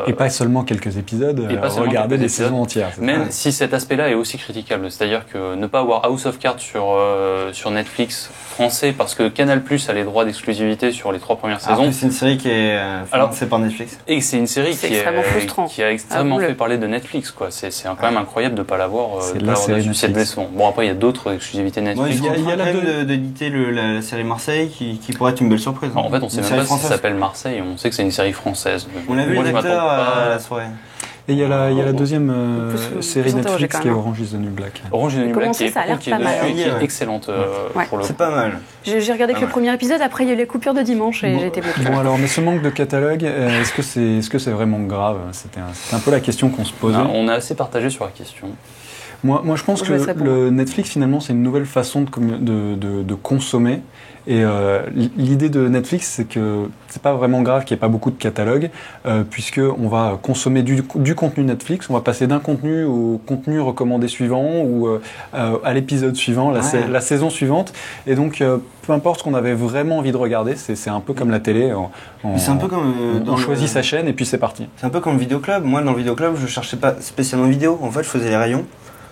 Et pas seulement quelques épisodes, regarder des saisons entières. Même si cet aspect-là est aussi critiquable, c'est-à-dire que ne pas avoir House of Cards sur Netflix français parce que Canal+ a les droits d'exclusivité sur les 3 premières saisons. C'est une série qui est financée par Netflix. Et c'est une série qui a extrêmement fait parler de Netflix, quoi. C'est quand même incroyable de ne pas l'avoir. C'est la série Netflix. Bon, après il y a d'autres exclusivités Netflix. Il y a d'éditer la série Marseille qui pourrait être une belle surprise. En fait, on sait même pas si ça s'appelle Marseille, on sait que c'est une série française. On a vu l'acteur à la soirée. Et il y a la deuxième série Netflix qui est Orange is the New Black. Orange is the New Black qui est excellente. Ouais. C'est pas mal. J'ai regardé que le premier épisode, après il y a eu les coupures de dimanche et j'ai été bloquée. Bon alors, mais ce manque de catalogue, est-ce que c'est vraiment grave? C'était un peu la question qu'on se posait. On est assez partagé sur la question. Moi je pense que le Netflix finalement c'est une nouvelle façon de consommer. Et l'idée de Netflix, c'est que c'est pas vraiment grave qu'il n'y ait pas beaucoup de catalogue, puisque on va consommer du contenu Netflix, on va passer d'un contenu au contenu recommandé suivant ou à l'épisode suivant, la saison suivante. Et donc, peu importe ce qu'on avait vraiment envie de regarder, c'est un peu comme la télé. C'est un peu comme on choisit sa chaîne et puis c'est parti. C'est un peu comme le vidéoclub. Moi, dans le vidéoclub, je cherchais pas spécialement vidéo. En fait, je faisais les rayons,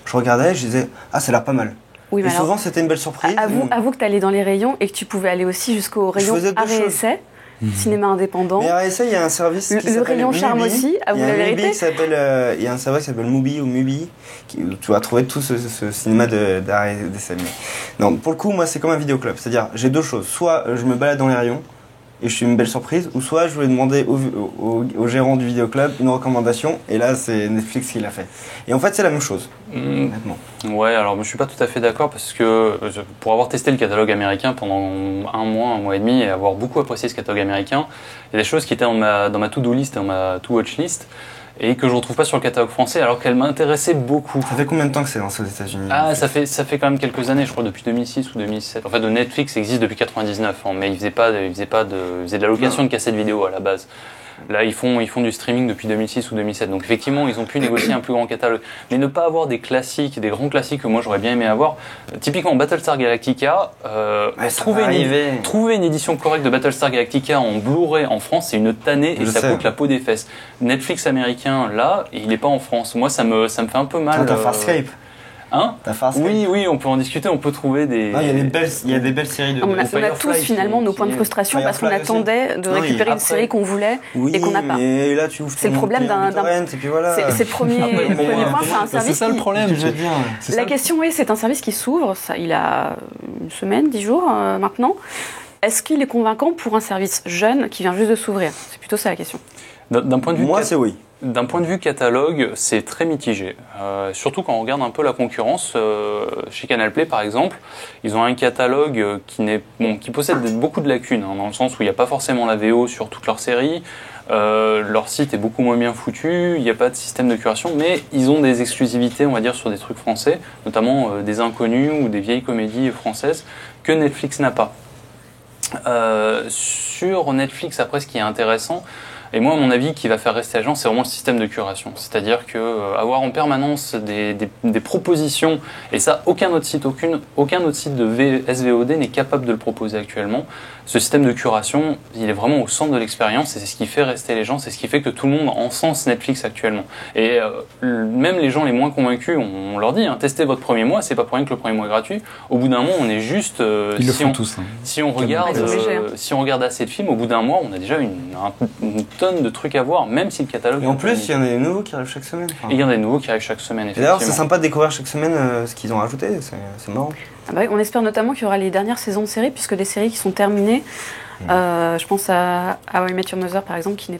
je regardais, je disais ah, ça a l'air pas mal. Oui, et souvent, c'était une belle surprise. Avoue que tu allais dans les rayons et que tu pouvais aller aussi jusqu'au rayon arrêt essai, cinéma indépendant. Mais arrêt essai, il y a un service qui s'appelle le rayon charme aussi, avoue la vérité. Il y a un service qui s'appelle Mubi ou Mubi, où tu vas trouver tout ce cinéma d'arrêt essai. Non, pour le coup, moi, c'est comme un vidéoclub. C'est-à-dire, j'ai 2 choses. Soit je me balade dans les rayons et je suis une belle surprise, ou soit je voulais demander au gérant du vidéoclub une recommandation, et là c'est Netflix qui l'a fait. Et en fait c'est la même chose, honnêtement. Ouais, alors je suis pas tout à fait d'accord parce que pour avoir testé le catalogue américain pendant un mois et demi et avoir beaucoup apprécié ce catalogue américain, il y a des choses qui étaient dans ma to-do list et dans ma to-watch list et que je retrouve pas sur le catalogue français alors qu'elles m'intéressaient beaucoup. Ça fait combien de temps que c'est lancé aux États-Unis? Ah, ça fait quand même quelques années, je crois depuis 2006 ou 2007. En fait, Netflix existe depuis 99, mais il faisait de la location de cassettes vidéo à la base. Là, ils font du streaming depuis 2006 ou 2007. Donc effectivement, ils ont pu négocier un plus grand catalogue. Mais ne pas avoir des classiques, des grands classiques que moi j'aurais bien aimé avoir. Typiquement Battlestar Galactica, trouver une édition correcte de Battlestar Galactica en Blu-ray en France, c'est une tannée et ça coûte la peau des fesses. Netflix américain, là, il n'est pas en France. Moi, ça me fait un peu mal. Farscape. Hein? T'as Farscape? Oui, on peut en discuter, on peut trouver des... Il y a des belles séries de... On a Firefly tous finalement nos points de qui- frustration parce qu'on Firefly aussi. attendait de Non, récupérer une après- série qu'on voulait et qu'on n'a pas. mais là, tu ouvres C'est le problème d'un- torrent, et puis voilà. C'est le premier point, c'est un C'est service ça le qui... problème. Je veux dire. C'est ça La le- question est, c'est un service qui s'ouvre, il a une semaine, 10 jours maintenant. Est-ce qu'il est convaincant pour un service jeune qui vient juste de s'ouvrir? C'est plutôt ça la question. D'un point de vue Moi, c'est oui. D'un point de vue catalogue, c'est très mitigé. Surtout quand on regarde un peu la concurrence. Chez Canal+, par exemple, ils ont un catalogue qui possède beaucoup de lacunes, hein, dans le sens où il n'y a pas forcément la VO sur toutes leurs séries. Leur site est beaucoup moins bien foutu, il n'y a pas de système de curation, mais ils ont des exclusivités, on va dire, sur des trucs français, notamment des inconnus ou des vieilles comédies françaises que Netflix n'a pas. Sur Netflix, après, ce qui est intéressant, et moi, à mon avis, qui va faire rester les gens, c'est vraiment le système de curation. C'est-à-dire que avoir en permanence des propositions, et ça, aucun autre site de SVOD n'est capable de le proposer actuellement. Ce système de curation, il est vraiment au centre de l'expérience, et c'est ce qui fait rester les gens, c'est ce qui fait que tout le monde encense Netflix actuellement. Et même les gens les moins convaincus, on leur dit, hein, testez votre premier mois, c'est pas pour rien que le premier mois est gratuit. Au bout d'un mois, on est juste... Ils le font tous. Hein. Si on regarde assez de films, au bout d'un mois, on a déjà une tonne de trucs à voir, même si le catalogue... Et en plus, il y en a des nouveaux qui arrivent chaque semaine. Et il y en a des nouveaux qui arrivent chaque semaine, Et d'ailleurs, effectivement. c'est sympa de découvrir chaque semaine ce qu'ils ont rajouté, c'est marrant. Ah bah oui, on espère notamment qu'il y aura les dernières saisons de séries, puisque des séries qui sont terminées, je pense à How I Met Your Mother par exemple, qui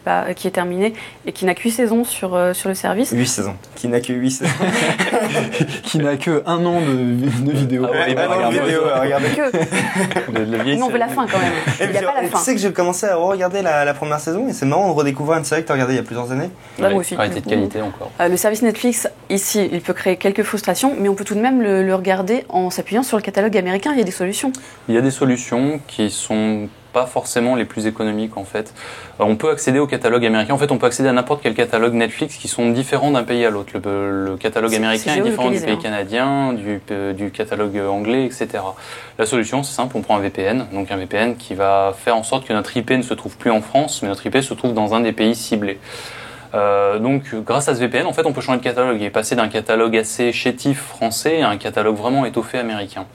est terminée et qui n'a que 8 saisons sur le service. 8 saisons. Qui n'a que 8 saisons. Qui n'a que 1 an de vidéo. Ah ouais, de vidéo, regardez. Mais on veut la fin quand même. Il n'y a pas la Tu fin. sais que j'ai commencé à regarder la première saison et c'est marrant de redécouvrir une série que tu as regardée il y a plusieurs années. Là, moi aussi. Variété de qualité encore. Le service Netflix, ici, il peut créer quelques frustrations, mais on peut tout de même le regarder en s'appuyant sur le catalogue américain. Il y a des solutions. Il y a des solutions qui sont pas forcément les plus économiques en fait. On peut accéder au catalogue américain. En fait, on peut accéder à n'importe quel catalogue Netflix qui sont différents d'un pays à l'autre. Le catalogue américain est différent du pays canadien, du catalogue anglais, etc. La solution, c'est simple, on prend un VPN. Donc un VPN qui va faire en sorte que notre IP ne se trouve plus en France, mais notre IP se trouve dans un des pays ciblés. Donc grâce à ce VPN, en fait, on peut changer de catalogue et passer d'un catalogue assez chétif français à un catalogue vraiment étoffé américain.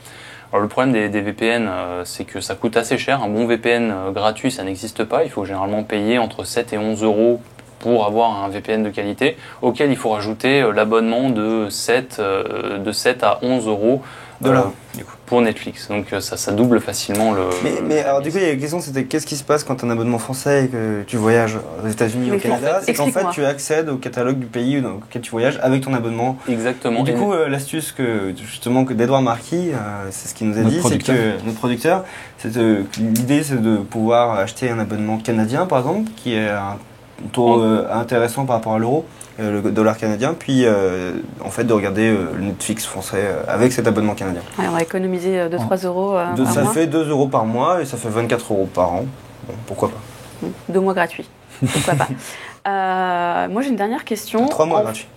Alors le problème des VPN, c'est que ça coûte assez cher. Un bon VPN gratuit, ça n'existe pas. Il faut généralement payer entre 7 et 11 euros pour avoir un VPN de qualité, auquel il faut rajouter l'abonnement de 7 à 11 euros pour Netflix. Donc ça double facilement le... Mais alors du coup, il y a une question, c'était qu'est-ce qui se passe quand tu as un abonnement français et que tu voyages aux États-Unis ou au Canada? C'est qu'en fait, tu accèdes au catalogue du pays dans lequel tu voyages avec ton abonnement. Exactement. Et du coup, l'astuce d'Edouard Marquis, c'est ce qu'il nous a dit, c'est que notre producteur, l'idée c'est de pouvoir acheter un abonnement canadien par exemple, qui est un taux intéressant par rapport à l'euro, le dollar canadien, puis en fait de regarder le Netflix français avec cet abonnement canadien. Ouais, on va économiser 2-3 euros par ça mois. fait 2 euros par mois et ça fait 24 euros par an. Bon, pourquoi pas. 2 mois gratuits. Pourquoi pas. Moi j'ai une dernière question. 3 mois gratuits.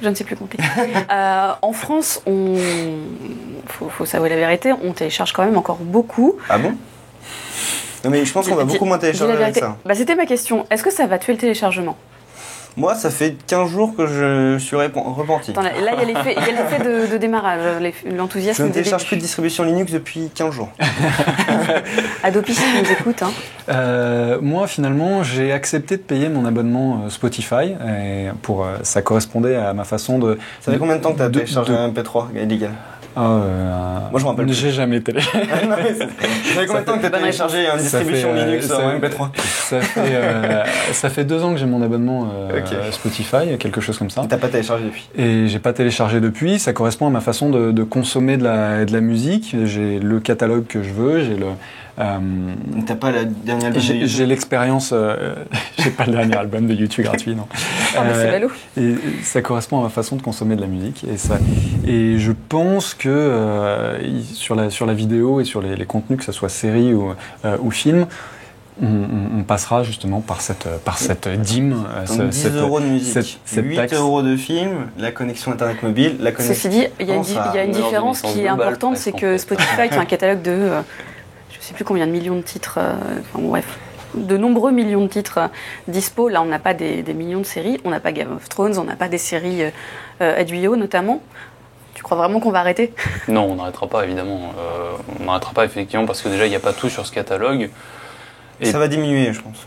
Je ne sais plus compter. En France, faut s'avouer la vérité, on télécharge quand même encore beaucoup. Ah bon? Non mais je pense qu'on va beaucoup moins télécharger avec ça. Bah, c'était ma question. Est-ce que ça va tuer le téléchargement? Moi, ça fait 15 jours que je suis repenti. Attends, là, il y a l'effet de démarrage, l'enthousiasme. Je ne télécharge plus de distribution Linux depuis 15 jours. Adopi, si tu nous écoutes. Hein. Moi, finalement, j'ai accepté de payer mon abonnement Spotify. Et ça correspondait à ma façon de... Ça fait combien de temps que tu as téléchargé un MP3 illégal? Moi, je me rappelle. J'ai jamais téléchargé. Ça fait combien de temps que tu as téléchargé une distribution Linux en MP3? Ça fait 2 ans que j'ai mon abonnement Spotify, quelque chose comme ça. Et t'as pas téléchargé depuis? Et j'ai pas téléchargé depuis. Ça correspond à ma façon de consommer de la musique. J'ai le catalogue que je veux. J'ai le. T'as pas la dernière album de YouTube? J'ai l'expérience. J'ai pas le dernier album de YouTube gratuit, non. C'est ballot. Et ça correspond à ma façon de consommer de la musique. Et je pense que sur la vidéo et sur les contenus, que ce soit série ou film, on passera justement par cette dîme. Donc 10 euros de musique, 8 euros de film, la connexion internet mobile, la connexion... Ceci dit, il y a une différence qui est importante, c'est que Spotify, qui a un catalogue de... je sais plus combien de millions de titres, de nombreux millions de titres dispo. Là, on n'a pas des millions de séries, on n'a pas Game of Thrones, on n'a pas des séries HBO notamment. Tu crois vraiment qu'on va arrêter? Non, on n'arrêtera pas, évidemment. On n'arrêtera pas, effectivement, parce que déjà, il n'y a pas tout sur ce catalogue. Et ça va diminuer, je pense.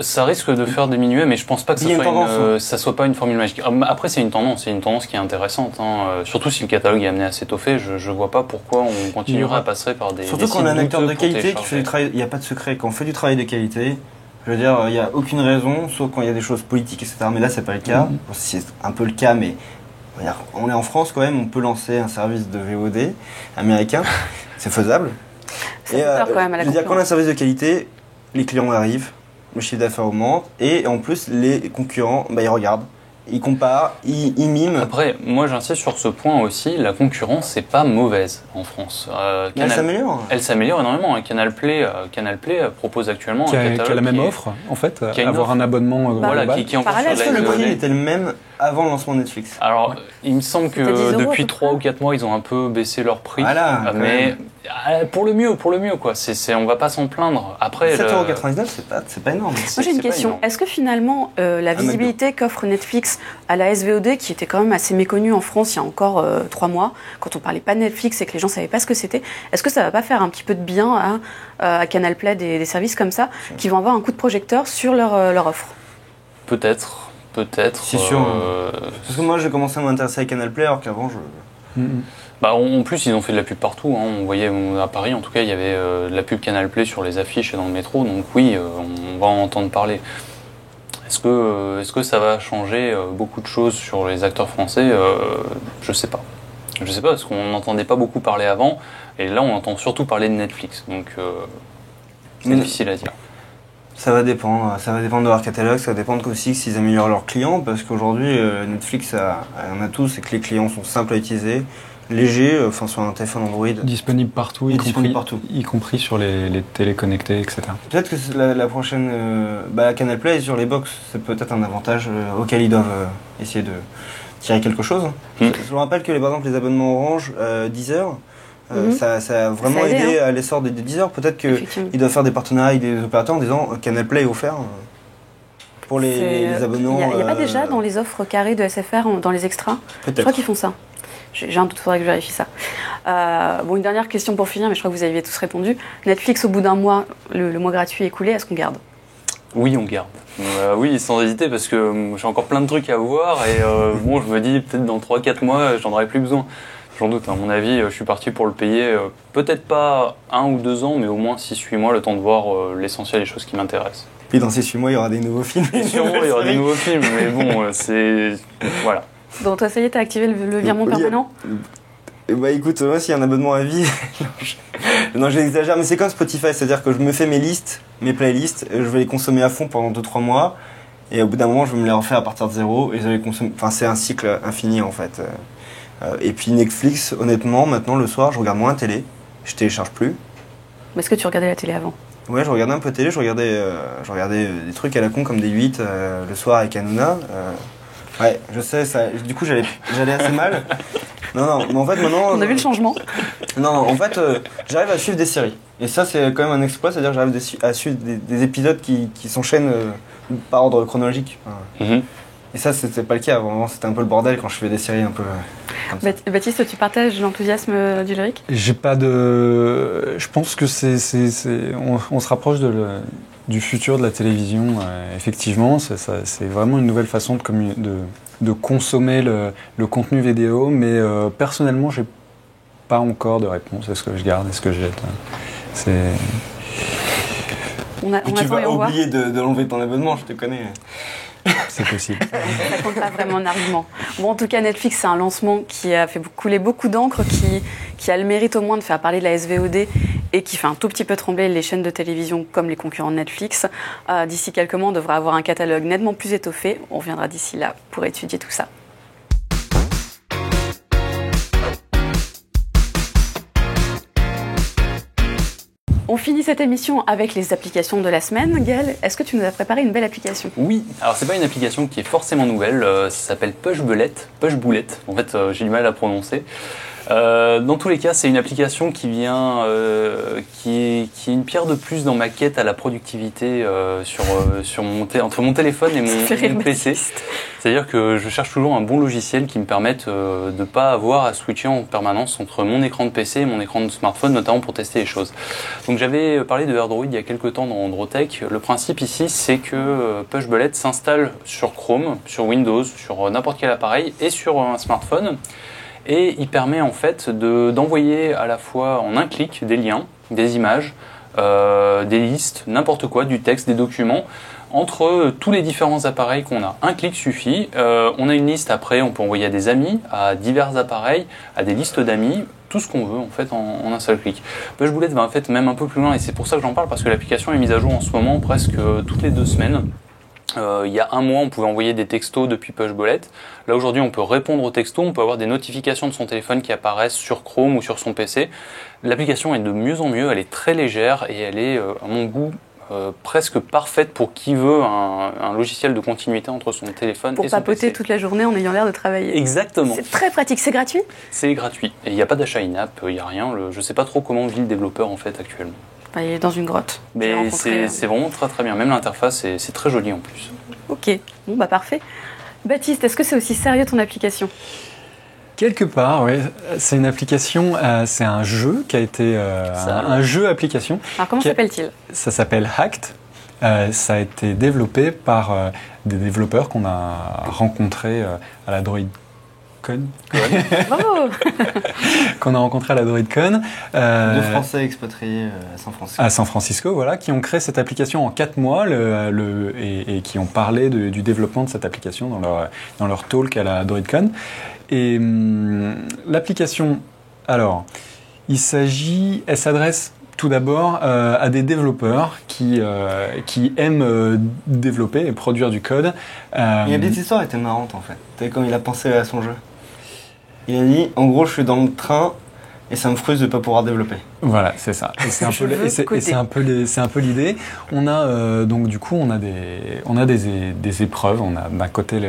Ça risque de faire diminuer, mais je pense pas que ça soit pas une formule magique. Après, c'est une tendance qui est intéressante. Surtout si le catalogue est amené à s'étoffer, je vois pas pourquoi on continuerait à passer par des. Surtout quand on a un acteur de qualité qui fait du travail. Il n'y a pas de secret. Quand on fait du travail de qualité, je veux dire, il n'y a aucune raison, sauf quand il y a des choses politiques, etc. Mais là, c'est pas le cas. C'est un peu le cas, mais on est en France quand même. On peut lancer un service de VOD américain. C'est faisable. Ça fait peur quand même à la concurrence. Je veux dire, quand on a un service de qualité, les clients arrivent, le chiffre d'affaires augmente, et en plus, les concurrents, ils regardent, ils comparent, ils miment. Après, moi j'insiste sur ce point aussi, la concurrence, c'est pas mauvaise en France. Elle s'améliore. Elle s'améliore énormément. Canal Play propose actuellement un catalogue qui a la même offre, en fait, avoir un abonnement global. Qui est encore sur Est-ce que le prix était le même avant le lancement de Netflix? Alors, il me semble que depuis 3 ou 4 mois, ils ont un peu baissé leur prix. Voilà, mais pour le mieux, quoi. On va pas s'en plaindre. Après, 7,99€, c'est pas énorme. Moi j'ai une question. Est-ce que finalement, la visibilité qu'offre Netflix à la SVOD, qui était quand même assez méconnue en France il y a encore 3 mois, quand on parlait pas de Netflix et que les gens savaient pas ce que c'était, est-ce que ça va pas faire un petit peu de bien à Canal Play, des services comme ça, qui vont avoir un coup de projecteur sur leur offre? Peut-être. C'est sûr. Parce que moi j'ai commencé à m'intéresser à Canal Play alors qu'avant en plus, ils ont fait de la pub partout. On voyait à Paris, en tout cas, il y avait de la pub Canal Play sur les affiches et dans le métro. Donc oui, on va en entendre parler. Est-ce que ça va changer beaucoup de choses sur les acteurs français? Je sais pas. Je sais pas, parce qu'on n'entendait pas beaucoup parler avant. Et là, on entend surtout parler de Netflix. Donc c'est difficile à dire. Ça va dépendre de leur catalogue, ça va dépendre aussi s'ils améliorent leurs clients, parce qu'aujourd'hui, Netflix, on a tout, c'est que les clients sont simples à utiliser, légers, sur un téléphone Android. Disponible partout, y compris sur les télés connectées, etc. Peut-être que la prochaine, Canal Play est sur les box, c'est peut-être un avantage auquel ils doivent essayer de tirer quelque chose. Je vous rappelle que par exemple les abonnements Orange, Deezer, ça a vraiment aidé à l'essor des Deezer. Peut-être qu'ils doivent faire des partenariats avec des opérateurs en disant Canal Play est offert pour les abonnements. Il n'y a pas déjà dans les offres carrées de SFR, dans les extras? Peut-être. Je crois qu'ils font ça. J'ai un doute, il faudrait que je vérifie ça. Une dernière question pour finir, mais je crois que vous aviez tous répondu. Netflix, au bout d'un mois, le mois gratuit écoulé, est-ce qu'on garde? Oui, on garde. Oui, sans hésiter, parce que j'ai encore plein de trucs à voir et je me dis peut-être dans 3-4 mois, j'en aurai plus besoin. J'en doute, à mon avis, je suis parti pour le payer, peut-être pas 1 ou 2 ans, mais au moins 6-8 mois, le temps de voir l'essentiel des choses qui m'intéressent. Puis dans ces 6 mois, il y aura des nouveaux films. Sûrement, il y aura des nouveaux films, mais bon, c'est... Voilà. Donc toi, ça y est, t'as activé le virement permanent? Écoute, moi, s'il y a un abonnement à vie... non, j'exagère, mais c'est comme Spotify, c'est-à-dire que je me fais mes playlists, je vais les consommer à fond pendant 2-3 mois, et au bout d'un moment, je vais me les refaire à partir de zéro, et je vais les consommer... c'est un cycle infini, en fait. Et puis Netflix, honnêtement, maintenant le soir, je regarde moins la télé, je télécharge plus. Mais est-ce que tu regardais la télé avant? Ouais, je regardais un peu de télé, je regardais des trucs à la con comme des 8 le soir avec Hanouna. Ouais, je sais, du coup j'allais assez mal. Non, mais en fait maintenant... On a vu le changement. Non, en fait, j'arrive à suivre des séries. Et ça, c'est quand même un exploit, c'est-à-dire que j'arrive à suivre des épisodes qui s'enchaînent par ordre chronologique. Et ça, c'était pas le cas avant. C'était un peu le bordel quand je fais des séries un peu comme ça. Baptiste, tu partages l'enthousiasme du lyrique? J'ai pas de... Je pense que on se rapproche du futur de la télévision. Effectivement, c'est vraiment une nouvelle façon de consommer le contenu vidéo. Mais personnellement, j'ai pas encore de réponse. Est-ce que je garde? Est-ce que je jette? Tu vas oublier de l'enlever ton abonnement, je te connais. C'est possible. Ça compte pas vraiment un argument. Bon, en tout cas, Netflix, c'est un lancement qui a fait couler beaucoup d'encre, qui a le mérite au moins de faire parler de la SVOD et qui fait un tout petit peu trembler les chaînes de télévision comme les concurrents de Netflix. D'ici quelques mois, on devrait avoir un catalogue nettement plus étoffé. On reviendra d'ici là pour étudier tout ça. On finit cette émission avec les applications de la semaine. Gaël, est-ce que tu nous as préparé une belle application? Oui, alors c'est pas une application qui est forcément nouvelle, ça s'appelle Push Boulette. En fait, j'ai du mal à prononcer. Dans tous les cas, c'est une application qui vient, qui est une pierre de plus dans ma quête à la productivité entre mon téléphone et mon PC. C'est-à-dire que je cherche toujours un bon logiciel qui me permette de ne pas avoir à switcher en permanence entre mon écran de PC et mon écran de smartphone, notamment pour tester les choses. Donc j'avais parlé de AirDroid il y a quelques temps dans Androtech. Le principe ici, c'est que Pushbullet s'installe sur Chrome, sur Windows, sur n'importe quel appareil et sur un smartphone. Et il permet en fait d'envoyer à la fois en un clic des liens, des images, des listes, n'importe quoi, du texte, des documents, entre tous les différents appareils qu'on a. Un clic suffit, on a une liste après, on peut envoyer à des amis, à divers appareils, à des listes d'amis, tout ce qu'on veut en fait en un seul clic. Pushbullet va en fait même un peu plus loin et c'est pour ça que j'en parle parce que l'application est mise à jour en ce moment presque toutes les 2 semaines. Il y a un mois, on pouvait envoyer des textos depuis Pushbullet. Là, aujourd'hui, on peut répondre aux textos, on peut avoir des notifications de son téléphone qui apparaissent sur Chrome ou sur son PC. L'application est de mieux en mieux, elle est très légère et elle est, à mon goût, presque parfaite pour qui veut un logiciel de continuité entre son téléphone et son PC. Pour papoter toute la journée en ayant l'air de travailler. Exactement. C'est très pratique, c'est gratuit ? C'est gratuit. Et il n'y a pas d'achat in-app, il n'y a rien. Je ne sais pas trop comment vit le développeur en fait actuellement. Il est dans une grotte. Mais c'est vraiment très très bien. Même l'interface, c'est très joli en plus. Ok, bon bah parfait. Baptiste, est-ce que c'est aussi sérieux ton application ? Quelque part, oui. C'est une application, c'est un jeu qui a été un jeu application. Alors comment s'appelle-t-il ? Ça s'appelle Hacked. Ça a été développé par des développeurs qu'on a rencontrés à la DroidCon. Bravo. Qu'on a rencontré à la DroidCon. 2 Français expatriés à San Francisco. À San Francisco, voilà, qui ont créé cette application en 4 mois et qui ont parlé du développement de cette application dans leur talk à la DroidCon. Et l'application, alors, elle s'adresse tout d'abord à des développeurs qui aiment développer et produire du code. Il y a des histoires qui étaient marrantes en fait. Tu sais, quand il a pensé à son jeu. Il a dit, en gros, je suis dans le train et ça me frustre de ne pas pouvoir développer. Voilà, c'est ça. Et c'est un peu l'idée. On a donc du coup on a des épreuves. On a d'un côté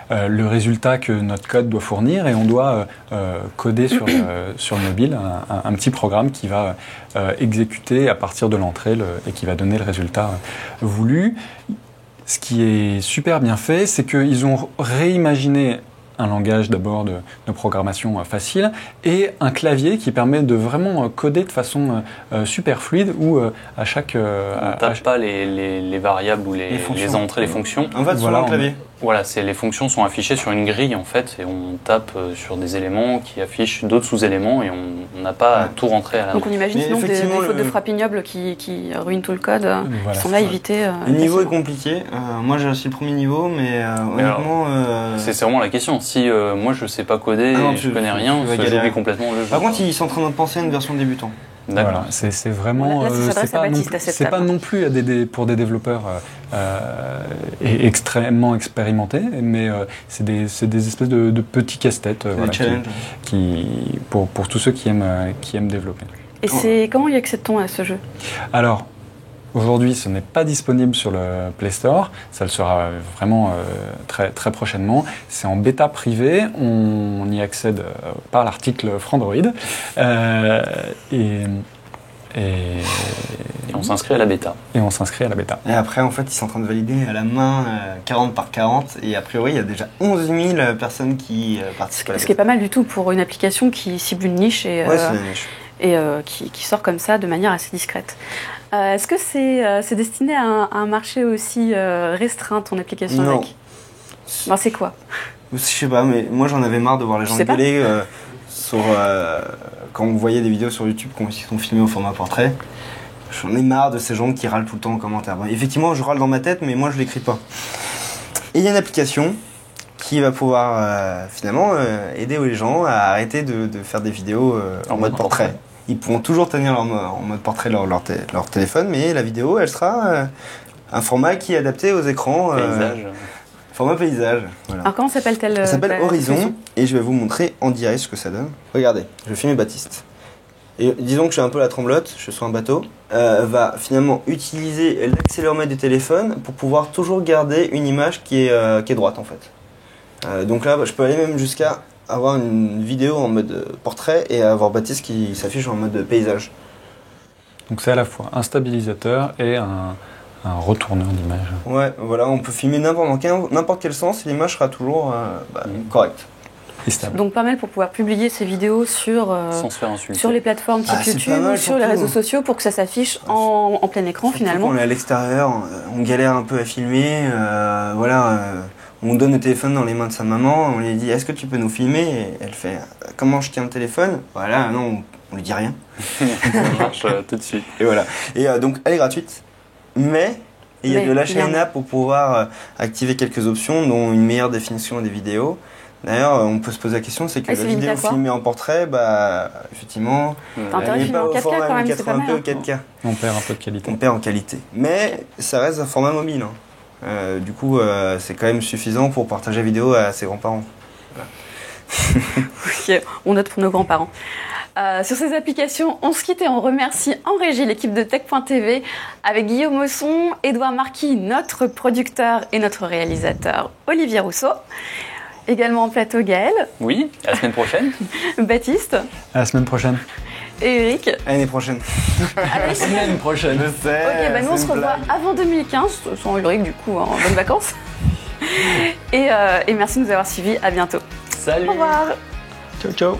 le résultat que notre code doit fournir et on doit coder sur le mobile un petit programme qui va exécuter à partir de l'entrée et qui va donner le résultat voulu. Ce qui est super bien fait, c'est qu'ils ont réimaginé un langage d'abord de programmation facile et un clavier qui permet de vraiment coder de façon super fluide où à chaque... on ne tape pas les variables ou les entrées, les fonctions. En fait, voilà, sur le clavier. Voilà, les fonctions sont affichées sur une grille en fait et on tape sur des éléments qui affichent d'autres sous-éléments et on n'a pas à tout rentrer à la main. Donc on imagine sinon des fautes de frappe ignobles qui ruinent tout le code, voilà, qui sont là à éviter. Le niveau est compliqué. Moi j'ai réussi le premier niveau, mais honnêtement... C'est vraiment la question. Si moi je sais pas coder, je connais rien, j'oublie complètement le jeu. Par contre, ils sont en train de penser à une version débutant. Voilà, c'est vraiment. Là, c'est pas non plus pour des développeurs extrêmement expérimentés, mais c'est des espèces de petits casse-têtes pour tous ceux qui aiment développer. Et comment y accède-t-on à ce jeu ? Alors, aujourd'hui, ce n'est pas disponible sur le Play Store. Ça le sera vraiment très, très prochainement. C'est en bêta privée. On y accède par l'article Frandroid. Et on s'inscrit à la bêta. Et après, en fait, ils sont en train de valider à la main 40 par 40. Et a priori, il y a déjà 11 000 personnes qui participent à la bêta. Ce qui est pas mal du tout pour une application qui cible une niche et, qui sort comme ça de manière assez discrète. Est-ce que c'est destiné à un marché aussi restreint, ton application ? Non. C'est quoi ? Je sais pas, mais moi j'en avais marre de voir les gens gueuler quand vous voyez des vidéos sur YouTube qui sont filmées au format portrait. J'en ai marre de ces gens qui râlent tout le temps en commentaire. Bon, effectivement, je râle dans ma tête, mais moi je l'écris pas. Et il y a une application qui va pouvoir finalement aider les gens à arrêter de faire des vidéos en mode portrait. Ils pourront toujours tenir en mode portrait leur téléphone, mais la vidéo, elle sera un format qui est adapté aux écrans. Format paysage. Voilà. Alors comment s'appelle-t-elle ? Ça s'appelle Horizon, et je vais vous montrer en direct ce que ça donne. Regardez, je vais filmer Baptiste. Et disons que je suis un peu la tremblote, je suis sur un bateau, va finalement utiliser l'accéléromètre du téléphone pour pouvoir toujours garder une image qui est droite en fait. Donc là, je peux aller même jusqu'à avoir une vidéo en mode portrait et avoir Baptiste qui s'affiche en mode paysage. Donc c'est à la fois un stabilisateur et un retourneur d'image. Ouais, voilà, on peut filmer n'importe quel sens et l'image sera toujours correcte. Et stable. Donc pas mal pour pouvoir publier ces vidéos sur, Sans se faire insulter. sur les plateformes type c'est YouTube pas mal, ou sur les surtout. réseaux sociaux pour que ça s'affiche en plein écran Surtout finalement. quand on est à l'extérieur, on galère un peu à filmer, on donne le téléphone dans les mains de sa maman, on lui dit est-ce que tu peux nous filmer et elle fait comment je tiens le téléphone? Voilà, non, on lui dit rien. Ça marche tout de suite. Et voilà. Et donc elle est gratuite, mais il y a de la chaîne app pour pouvoir activer quelques options, dont une meilleure définition des vidéos. D'ailleurs, on peut se poser la question, c'est que la vidéo filmée en portrait, effectivement, T'as elle n'est pas au filmé en 4K format quand même, c'est pas 1080p mal, ou 4K. On perd un peu de qualité. On perd en qualité. Mais ça reste un format mobile. Du coup, c'est quand même suffisant pour partager la vidéo à ses grands-parents. Ok, on note pour nos grands-parents. Sur ces applications, on se quitte et on remercie en régie l'équipe de Tech.tv avec Guillaume Mosson, Édouard Marquis, notre producteur et notre réalisateur Olivier Rousseau. Également en plateau Gaël. Oui, à la semaine prochaine. Baptiste. À la semaine prochaine. Et Eric. À l'année prochaine. À la Semaine prochaine. Je sais. Ok, nous on se revoit avant 2015, sans Ulrich du coup, en bonnes vacances. Et merci de nous avoir suivis, à bientôt. Salut. Au revoir. Ciao, ciao.